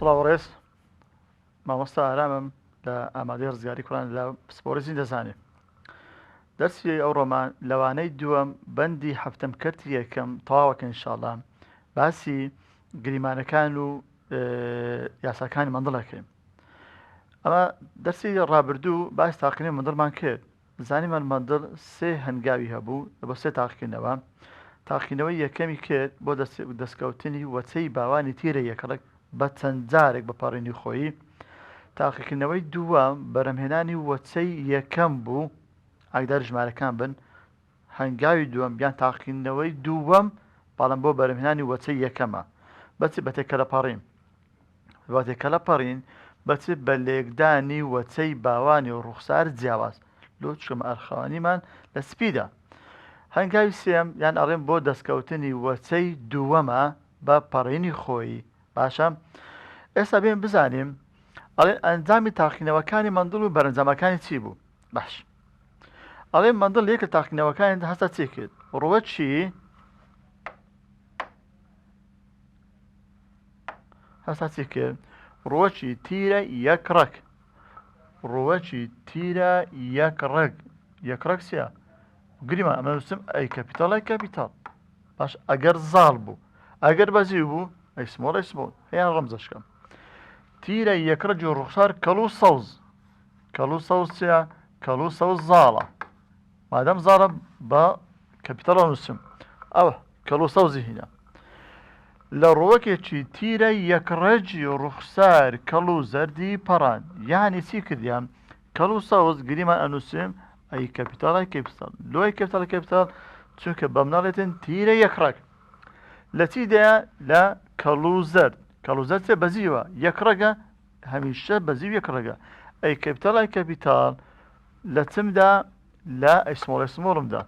سڵاوەڕێز مامۆستا ئارامم لە ئامادەی ڕزگاری کوڕان لە پسپۆڕیزی دەزانێت. دەرسی ئەو ڕۆمان لەوانەی دووەم بەندی هەفتەم کەرتی یەکەم تەواوەکە ئینشاڵڵا باسی گریمانەکان و یاساکانی مندڵەکەین. ئەمە دەرسی ڕابردوو باسی تاقینەی مندڵمان کرد. زانیمان مندڵ سێ هەنگاوی هەبوو بۆ سێ تاقینەوە. تاقینەوەی یەکەمی کرد بۆ دەستکەوتنی وەچەی باوانی تیرە یەکڕک بە چەند جارێک بەپەڕێنی خۆی. تاقیکردنەوەی دووەم بەرەمهێنانی وەچەی یەکەم بوو، ئاگدار ژمارەکان بن. هەنگاوی دووەم یان تاقیکردنەوەی دووەم بەڵام بۆ بەرەمهێنانی وەچەی یەکەمە بەچ بە تێکەلەپەڕین بە تێکەلەپەڕین بەچ بە لێکدانی وەچەی باوانی و ڕوخسار جیاواز لۆ چکەمە ئەرخەوانیمان لە سپیدا. هەنگاوی سێم یان ئەڕێم بۆ دەستکەوتنی وەچەی دووەمە بە پەڕێنی خۆی. باشە، ئێستا بێن بزانیم ئەڵێن ئەنجامی تاقینەوەکانی مندڵ و بەرەنجامەکانی چی بوو. باش، ئەڵێن مندڵ یەک لە تاقینەوەکانی هەستا چی کرد؟ ڕوەچی هەستا چی کرد؟ ڕوەچی تیرە یەکڕک. ڕوەچی تیرە یەکڕک. یەکڕک چیە؟ گریمان ئەمە نووسم ئەی کەپیتاڵ ئەی کەپیتاڵ. باش، ئەگەر زاڵ بوو، ئەگەر بەزی بوو ئەی سمۆڵ ئەی سمۆڵ، هەیان ڕەمزەشکەم. تیرە یەکڕک و ڕوخسار کەڵوو سەوز. کەڵوو سەوز چیە؟ کەڵوو سەوز زاڵە. مادەم زاڵە بە کەپیتاڵ نووسم، ئەوە کەڵوو سەوزی هینە. لە ڕووەکێکی تیرە یەکڕەجی ڕوخسار کەڵوو زەردی پەڕان. یعنی چی کردیان؟ کەڵوو سەوز گریمان ئەنووسم ئەی کەپیتاڵ ئەی کەپیتاڵ، لۆی کەپیتاڵ کەپیتاڵ، چونکە بە مناڵێتن تیرە یەکڕک. لە چیدایە؟ لە کەڵوو زەرد. کەڵوو زەرد چێ بەزیوە یەکڕەگە، هەمیشە بەزیو یەکڕەگە. ئەی کەپیتاڵ ئەی کەپیتاڵ لە چمدا؟ لە ئەیسمۆڵ ئەیسمۆڵمدا.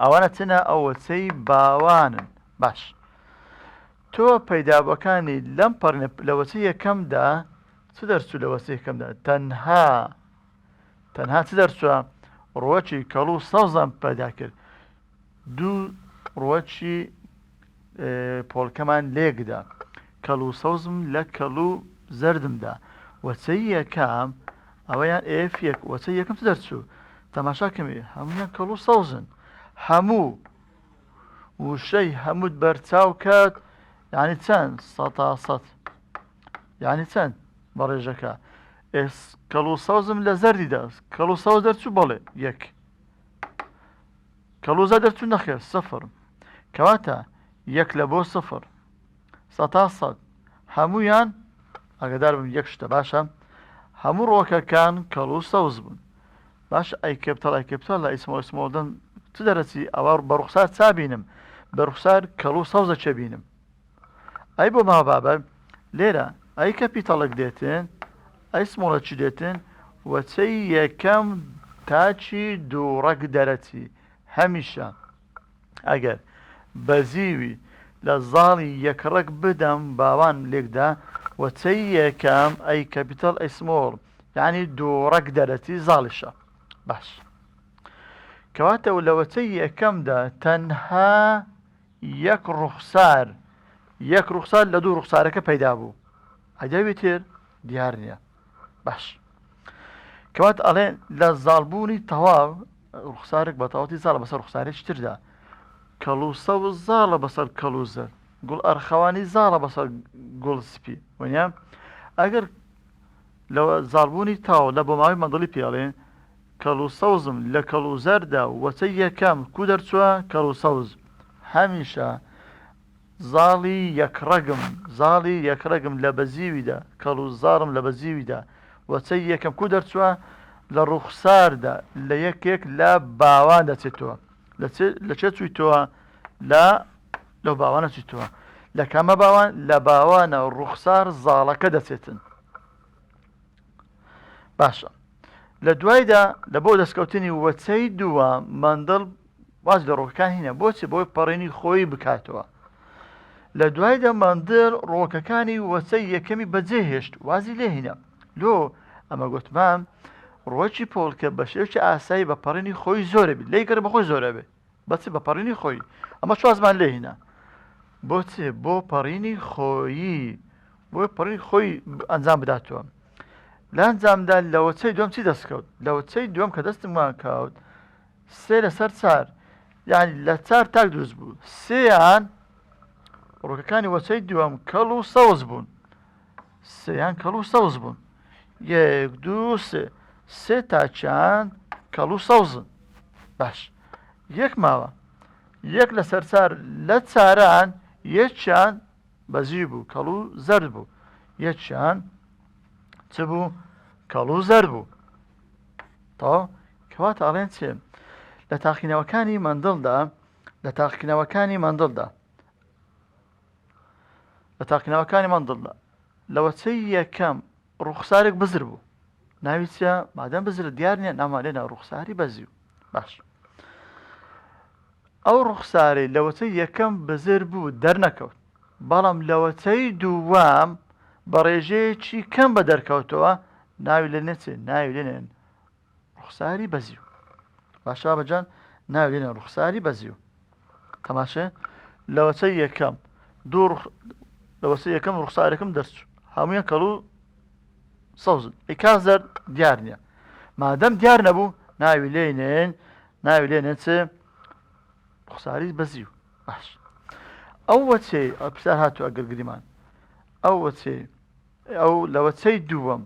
ئەوانە چنە؟ ئەو وەچەی باوانن. باش، تۆ پەیدابووەکانی لەم پەڕێنە لە وەچەی یەکەمدا چ دەرچوو؟ لە وەچەی یەکەمدا تەنها چ دەرچووە؟ ڕوەچی کەڵوو سەوزم پەیدا کرد. دوو ڕوەچی پۆڵکەمان لێکدا، کەڵوو سەوزم لە کەڵوو زەردمدا. وەچەی یەکەم ئەوەیان ئف1. وەچەی یەکەم چ دەرچوو؟ تەماشاکەمی هەموویان کەڵوو سەوزن. هەموو وشەی هەمووت بەرچاو کات یعنی چەند؟ 100 یعنی چەند بەڕێژەکە؟ کەڵوو سەوزم لە زەردیدا. کەڵوو سەوز دەرچوو؟ بەڵێ 1. کەڵوو زەرد دەرچوو؟ نەخێر 0. کەواتە 1 لە بۆ 0 100 هەموویان ئاگادار بن یەک شتە. باشە، هەموو ڕۆکەکان کەڵوو سەوز بوون. باش، ئەی کەپیتاڵ ئەی کەپیتاڵ لە ئیسمۆڵ ئیسمۆڵدن چ دەرەچی؟ ئەوە بە ڕوخسار چا بینم؟ بە ڕوخسار کەڵوو سەوزە چێ بینم؟ ئەی بۆ ماوەبابە لێرە ئەی کەپیتاڵێک دێتن، ئەی سمۆڵە چی دێتن؟ وەچەی یەکەم تاچی دووڕەک دەرەچی. هەمیشە ئەگەر بەزیوی لە زاڵی یەکڕەک بدەم باوان لێکدا، وەچەی یەکەم ئەی کەپیتاڵ ئەی سمۆڵ یعنی دووڕەک دەرەچی زاڵیشە. باش، کەواتە لە وەچەی یەکەمدا تەنها یەک ڕوخسار لە دوو ڕوخسارەکە پەیدا بوو. ئەدەوی تر دیار نییە. باش، کەواتە ئەڵێن لە زاڵبوونی تەواو ڕوخسارێک بە تەواوەتی زاڵە بەسەر ڕوخسارێکی تردا. کەڵوو سەوز زاڵە بەسەر کەڵوو زەرد. گوڵ ئەرخەوانی زاڵە بەسەر گوڵ سپی. وەنیە ئەگەر لە زاڵبوونی تاو لە بۆ ماوەی مندڵی پێڵێن کەڵوو سەوزم لە کەڵوو زەردا وەچەی یەکەم کو دەرچووە؟ کەڵوو سەوز. هەمیشە زاڵی یەکڕەگم لە بەزیویدا، کەڵوو زارم لە بەزیویدا، وەچەی یەکەم کو دەرچووە؟ لە ڕوخساردا، لە یەکێک لە باوان دەچێتەوە. لە چێ چوویتەوە؟ لەو باوانە چوویتەوە. لە کامە باوان؟ لە باوانە ڕوخسار زاڵەکە دەچێتن. باشە، لە دوایدا لە بۆ دەستکەوتنی وەچەی دووە مندڵ واز لە ڕۆکەکان هینە. بۆچی؟ بۆی پەڕێنی خۆی بکاتەوە. لە دوایدا مندڵ ڕۆکەکانی وەچەی یەکەمی بەجێهێشت، وازی لێ هینە. لۆ ئەمە گوتمان ڕۆکی پۆڵکە بە شێوکی ئاسایی بە پەڕێنی خۆی زۆرە بێت. لی گەر بەخۆی زۆرە بێت بەچی؟ بە پەڕێنی خۆی. ئەمە چوازمان لێ هینە. بۆچێ؟ بۆ پەڕێنی خۆیی بۆی پڕی خۆی ئەنجام بداتەوە. لە ئەنجامدا لە وەچەی دووەم چی دەستکەوت؟ لە وەچەی دووەم کە دەستمان کەوت 3 لەسەر 4 یعنی لە 4 تاک دروست بوو. 3یان ڕووکەکانی وەچەی دووەم کەڵ و سەوز بوون. 3یان کەڵ و سەوز بوون. 1 2 3 3 تاکیان کەڵ و سەوزن. باش یەک ماوە. 1 لەسەر 4 لە 4یان یەکیان بەزی بوو کەڵ و زەرد بوو. یەکیان چ بوو؟ کەڵ و زەرد بوو. تەواو کەواتە ئەڵێن چێ؟ لە تاقینەوەکانی مەندڵدا لە تاقینەوەکانی مەندڵدا لە وەچەی یەکەم ڕوخسارێک بزر بوو. ناوی چیە؟ مادەم بزرە دیار نییە نامان لێنە ڕوخساری بەزی و باش. ئەو ڕوخسارەی لە وەچەی یەکەم بزر بوو دەرنەکەوت، بەڵام لە وەچەی دووەم بە ڕێژەیەکی کەم بە دەرکەوتەوە ناوی لێنێ چێ؟ ناوی لێنێن ڕوخساری بەزی و. باشا بەجان ناوی لێنێن ڕوخساری بەزی و. تەماشێ لە وەچەی یەکەم لە وەچەی یەکەم ڕوخسارێکم دەرچوو هەموویان کەڵ و سەوزن. ئەیکا زەرد دیار نییە. مادەم دیار نەبوو ناوی لێنێن چێ؟ ڕوخساری بەزی و. باش ئەو وەچەی پرسیار هاتووە ئەگەر گریمان ئەو وەچەی ئەو لە وەچەی دووەم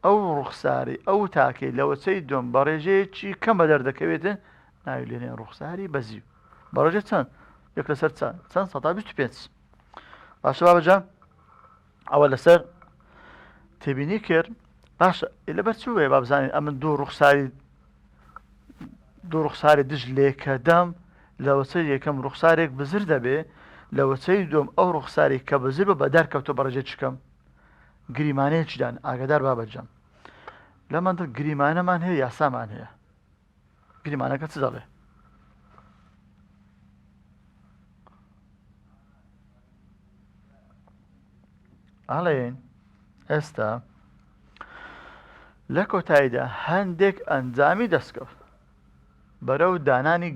ئەو ڕوخساری ئەو تاکەی لە وەچەی دووەم بە ڕێژەیەکی کەم بە دەردەکەوێتن ناوی لێنێن ڕوخساری بەزی و. بە ڕێژە چەند؟ 1 لەسەر چەند 125. باشە بابەجان ئەوە لەسەر تێبینی کرد. باشە لەبەر چ وێ با بزانین ئەمن دوو ڕوخساری دژ لێکەدەم لە وەچەی یەکەم ڕوخسارێک بزر دەبێ، لە وەچەی دووەم ئەو ڕوخساری کە بزر بە دەرکەوتۆ بە ڕێژەی چکەم؟ گریمانەیەکیدان ئاگادار بابەجان. لە مەندڵ گریمانەمان هەیە یاسامان هەیە. گریمانەکە چ دەڵێ؟ ئاڵێن ئێستا لە کۆتاییدا هەندێک ئەنجامی دەستکەوت بەرەو دانانی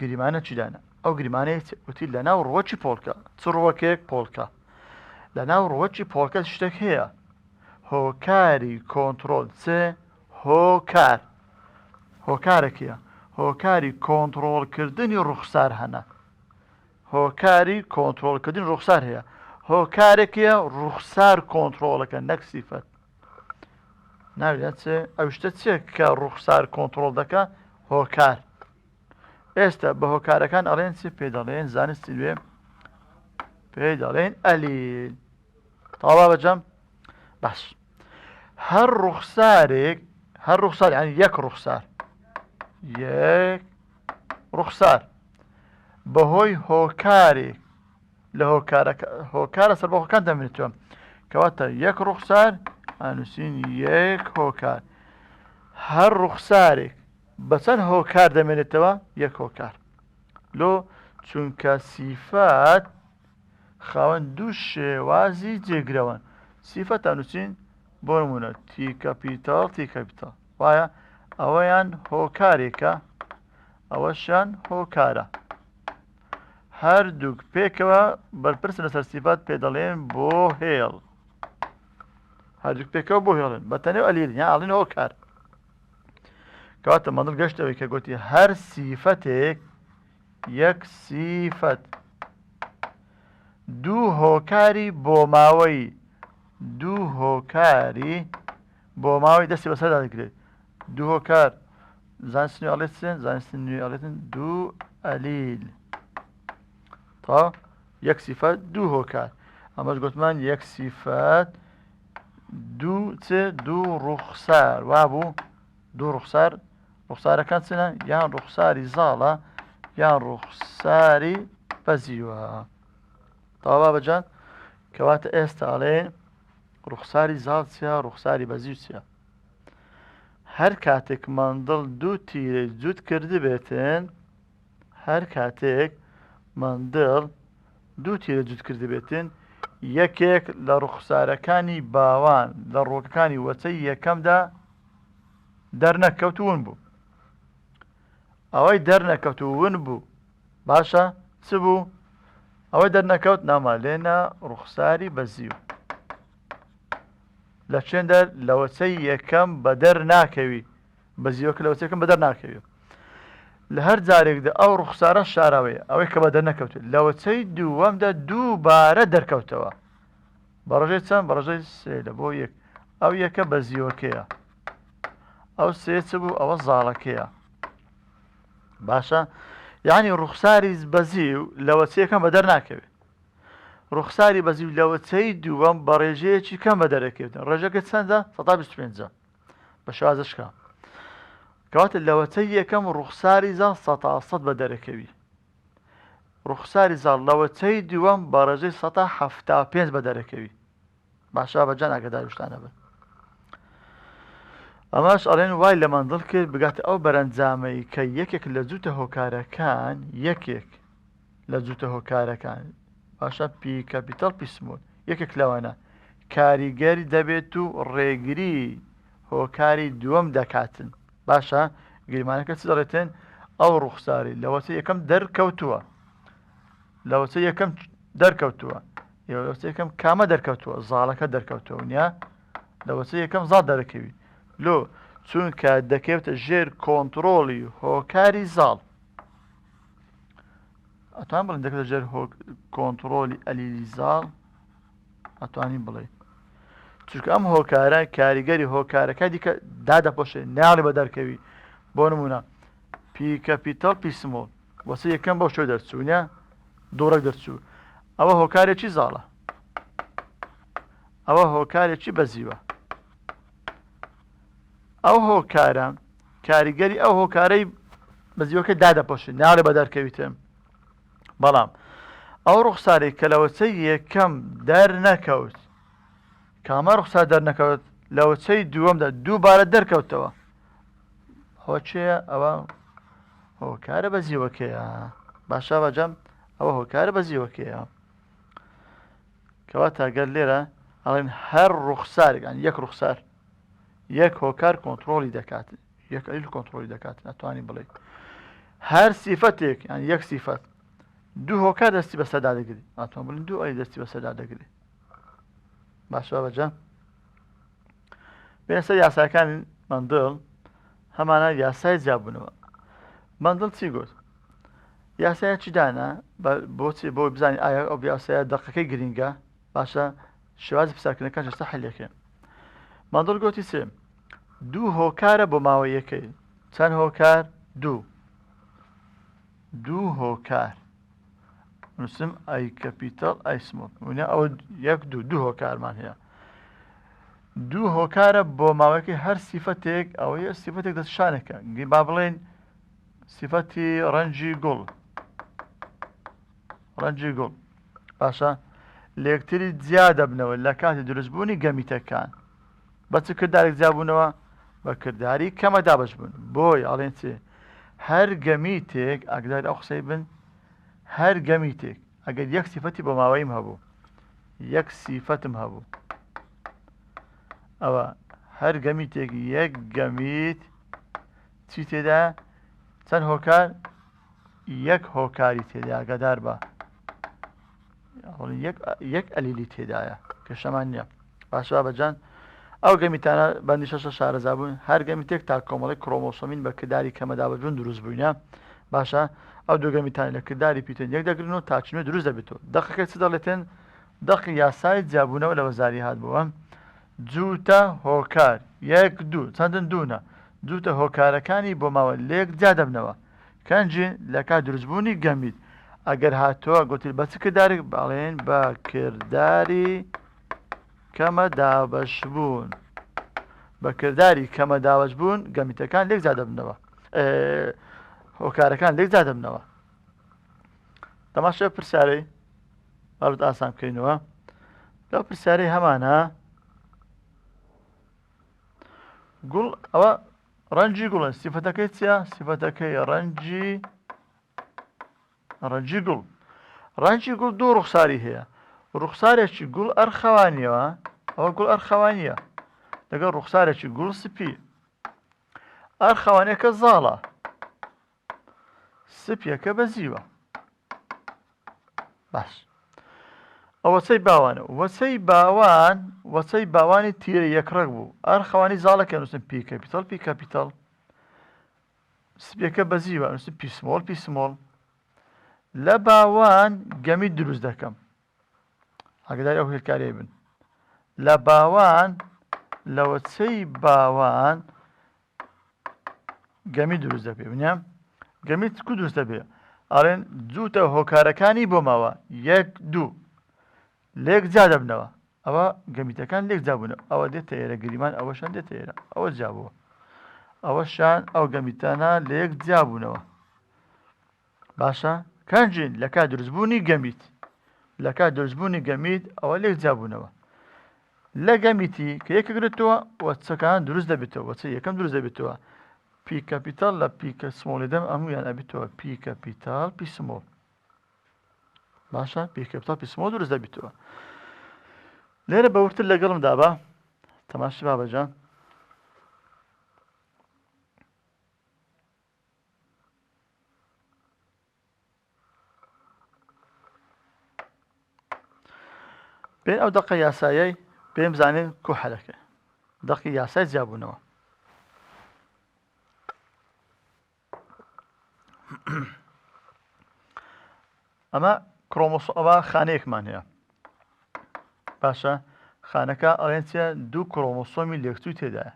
گریمانەکی دانا. ئەو گریمانەیە وتی لە ناو ڕووەکی پۆڵکە. چ ڕووەکێک؟ پۆڵکە. لە ناو ڕووەکی پۆڵکە شتێک هەیە هۆکاری کۆنتڕۆل چێ؟ هۆکار. هۆکارێکیە؟ هۆکاری کۆنتڕۆڵکردنی ڕوخسار هەنا. هۆکاری کۆنتڕۆڵکردنی ڕوخسار هەیە. هۆکارێکیە ڕوخسار کۆنتڕۆڵەکە نەک سیفەت. ناویان چێ؟ ئەو شتە چیە کە ڕوخسار کۆنتڕۆڵ دەکە؟ هۆکار. ئێستا بە هۆکارەکان ئەڵێن چی پێ دەڵێن؟ زانستی نوێ پێ دەڵێن ئەلیل. تەواو بەجەم؟ باش هەر ڕوخسار یعنی یەک ڕوخسار بەهۆی هۆکارێک لە هۆکارە سەر بە هۆکار دەمێنێتەوە کەواتە یەک ڕوخسار ئانووسین یەک هۆکار. هەر ڕوخسارێک بە چەند هۆکار دەمێنێتەوە؟ یەک هۆکار. لۆ چونکە سیفەت خاوەن دوو شێوازی جێگرەوەن. سیفەت ئانووسین بۆ نمونە تی کەپیتاڵ وایە؟ ئەوەیان هۆکارێکە ئەوەشیان هۆکارە. هەردووک پێکەوە بەرپرسن لەسەر سیفەت پێ دەڵێن بۆ هێڵ. هەردووک پێکەوە بۆ هێڵن بەتەنێو ئەلیلن یان ئەڵێن هۆکار. کەواتە مەندڵ گەشتەوەی کە گوتی هەر سیفەتێک یەک سیفەت دوو هۆکاری بۆ ماوەی دەستی بەسەردا دەگرێت. دوو هۆکار زانستی نوێ ئەڵێتن دوو ئەلیل. تا یەک سیفەت دوو هۆکار. ئەمەش گوتمان یەک سیفەت دوو ڕوخسار. وابوو دوو ڕوخسارەکان چنە؟ یان ڕوخساری زاڵە یان ڕوخساری بەزیوە. تەواو بەجان؟ کەواتە ئێستا ئەڵێن ڕوخساری زاڵ چیە؟ ڕوخساری بەزی چیە؟ هەر کاتێک مەندڵ دوو تیرەی جووت کردی بێتن یەکێک لە ڕوخسارەکانی باوان لە ڕووەکەکانی وەچەی یەکەمدا دەرنەکەوتوون بوو. ئەوەی دەرنەکەوتوون بوو باشە چ بوو؟ ئەوەی دەرنەکەوت نامالێنە ڕوخساری بەزیو لە چێندە لەوەچەی یەکەم بەدەر ناکەوی بەزیوەکە لەوەچەکەم بەدەر ناکەوی لە هەر جارێکدا ئەو ڕوخسارە شاراوەیە ئەوەی کە بەدەر نەکەوت لەوەچەی دووەمدا دووبارە دەرکەوتەوە بە ڕژەی چەند بە ڕژەی سێ لە بۆ یەک ئەو یەکە بەزیوەکەیە ئەو سێ چ بوو ئەوە زاڵەکەیە باشە یعنی ڕوخساری بەزیو لەوەچەیەکەم بەدەر ناکەوێت ڕوخساری بەزیو لەوەچەی دووەم بە ڕێژەیەکی کەم بەدەرەکەوێتن ڕێژەکە چەندە 125 بە شازشکە کەواتە لەوەچەی یەکەم ڕوخساری زاڵ 100 بەدەرەکەوی ڕوخساری زاڵ لەوەچەی دووەم بە ڕێژەی 175 بەدەرەکەوی باشا بەجان ئاگدار شتانە بن ئەماش ئەڵێن وای لە مندڵ کرد بگاتە ئەو بەرەنجامەی کە یەکێک لە جووتە هۆکارەکان یەکێک لە جووتە هۆکارەکان باشە پی کەپیتەڵ پیسمۆل یەکێک لەوانە کاریگەری دەبێت و ڕێگری هۆکاری دووەم دەکاتن باشە گریمانەکە چ دەڵێتن ئەو ڕوخساری لەوەچە یەکەم دەرکەوتووە لەوەچە یەکەم دەرکەوتووە لەوەچە یەکەم کامە دەرکەوتووە زاڵەکە دەرکەوتووە ونیا لەوەچە یەکەم زاڵ دەرەکەوی لۆ چونکە دەکەوێتە ژێر کۆنتترۆڵی هۆکاری زاڵ ئەتوان بڵین دەکەوێتە ژێر کۆنتترۆلی ئەلیلی زاڵ ئەتوانین بڵێ چونکە ئەم هۆکارە کاریگەری هۆکارەکە دیکە دادەپۆشێ ناڵی بە دەرکەوی بۆ نمونە پی کەپیتەڵ پیسمۆل وەسە یەکەم بەو شوێ دەرچوونە دووڕێک دەرچوو ئەوە هۆکارێکی زاڵە ئەوە هۆکارێکی بەزیوە ئەو هۆکارە کاریگەری ئەو هۆکارەی بەزیوەکە دادەپۆشێ ناڵی بە دەرکەویتم بەڵام ئەو ڕوخسارێک کە لەوەچەی یەکەم دەرنەکەوت کامە ڕوخسار دەرنەکەوت لەوەچەی دووەمدا دووبارە دەرکەوتەوە ئەوە چێە ئەوە هۆکارە بەزیوەکەیە باشا بەجەم ئەوە هۆکارە بەزیوەکەیە کەواتە گەر لێرە ئەڵێن هەر ڕوخسارێک یەک ڕوخسار یەک هۆکار کۆنتترۆلی دەکات یەک ئەلیل کۆنتترۆلی دەکات ناتوانین بڵێ هەر سیفەتێک یەک سیفەت دوو هۆکار دەستی بەسەردا دەگری ئاتوان بڵین دوو ئەلی دەستی بەسەردا دەگری باشە بەجەم بێنە سەر یاساکانی مندڵ هەمانە یاسای جیاببوونەوە مندڵ چی گوت یاسایە چی دانا بۆچی بۆی بزانین ئایا ئەو یاسایە دەقەکەی گرینگە باشە شێوازی پرسیارکردنەکان ئێستا حەلیەکەن مندڵ گوتی چێ دوو هۆکارە بۆ ماوەی یەکەی چەند هۆکار دوو هۆکار نووسم ئەی کەپیتەڵ ئەی سمۆڵ وینە ئەوە یەک دوو هۆکارمان هەیە دوو هۆکارە بۆ ماوەیەکی هەر سیفەتێک ئەوەیە سیفەتێک دەستشانێکە با بڵێن سیفەتی ڕەنجی گوڵ باشە لە یەکتری جیا دەبنەوە لە کاتی دروستبوونی گەمیتەکان بە چ کردارێک جیاببوونەوە بە کردداری کەمە دابش بوون بۆی ئاڵێن چێ هەر گەمیتێک ئاگداری ئەو قسەی بن هەر گەمیتێک ئەگەر یەک سیفەتی بۆ ماوەیم هەبوو یەک سیفەتم هەبوو ئەوە هەر گەمیتێک یەک گەمیت چی تێدا چەند هۆکار یەک هۆکاری تێدا ئاگادار بە یەک ئەلیلی تێدایە کە شەمان نییە باشا بەجان ئەو گەمیتانە بەندی شەشە شارەزا بوون هەر گەمیتێک تا کۆمەڵی کرۆمۆسۆمین بە کردداری کەمەدابەجون دروست بووینە باشە ئەو دوو گەمیتان لە کردداری پیتن یەک دەگرن و تاچنوێ دروست دەبێتەوە دەقەکە چ دەڵێتن دەقی یاسای جیاببوونەوە لە وەزاری هاتبووە جووتە هۆکار یەک دوو چەندن دوونە جووتە هۆکارەکانی بۆ ماوە لێک جا دەبنەوە کەنجین لە کات دروستبوونی گەمیت ئەگەر هاتووە گوتی بە چ کرددارێک باڵێن بە کردداری کەمە دابش بوون بە کردداری کەمە داوەش بوون گەمیتەکان لێک جا دەبنەوە هۆکارەکان لێک جا دەبنەوە تەماشا پرسیارەی بابەت ئاسان بکەینەوە لەو پرسیارەی هەمانە گوڵ ئەوە ڕەنجی گوڵە سیفەتەکەی چیە سیفەتەکەی ڕەنجی گوڵ دوو ڕوخساری هەیە ڕوخسارێکی گوڵ ئەرخەوانیەوە ئەوە گوڵ ئەرخەوانیە لەگەڵ ڕوخسارێکی گوڵ سپی ئەرخەوانیەکە زاڵە سپیەکە بەزیوە باش وەچەی باوانە وەچەی باوانی تیرە یەکڕەک بوو ئەرخەوانی زاڵەکە نووسن پی کەپیتەڵ سپیەکە بەزیوە نووسن پی سمۆڵ لە باوان گەمی دروست دەکەم ئاگاداری ئەو هێلکاریە بن لە باوان لە وەچەی باوان گەمی دروست دەبێ بنیام گەمی کو دروست دەبێ ئەڵێن جووتە هۆکارەکانی بۆ ماوە 1 2 لێک جا دەبنەوە ئەوە گەمیتەکان لێک جابوونەوە ئەوە دێتە ئێرە گریمان ئەوەشان دێتە ئێرە ئەوە جابووە ئەوەشان ئەو گەمیتانە لێک جابوونەوە باشە کەنجین لە کات دروستبوونی گەمیت ئەوە لێک جابوونەوە لە گەمیتی کە یەکەگرێتەوە وەچەکان دروست دەبێتەوە وەچە یەکەم دروست دەبێتەوە پی کەپیتال لە پی کە سمۆڵی دەم ئەمویان ئەبێتەوە پی کەپیتال پی سمۆڵ باشە پی کەپیتال پی سمۆڵ دروست دەبێتەوە لێرە بەورتر لەگەڵم دابا تەماشی بابەجان بێن ئەو دەقە یاسایەی پێم بزانین کۆ حەلەکە دەقی یاسای جیابوونەوە ئەمە ئەوە خانەیەکمان هەیە باشە خانەکە ئەڵێن چێ 2 کڕۆمۆسۆمی لێکچووی تێدایە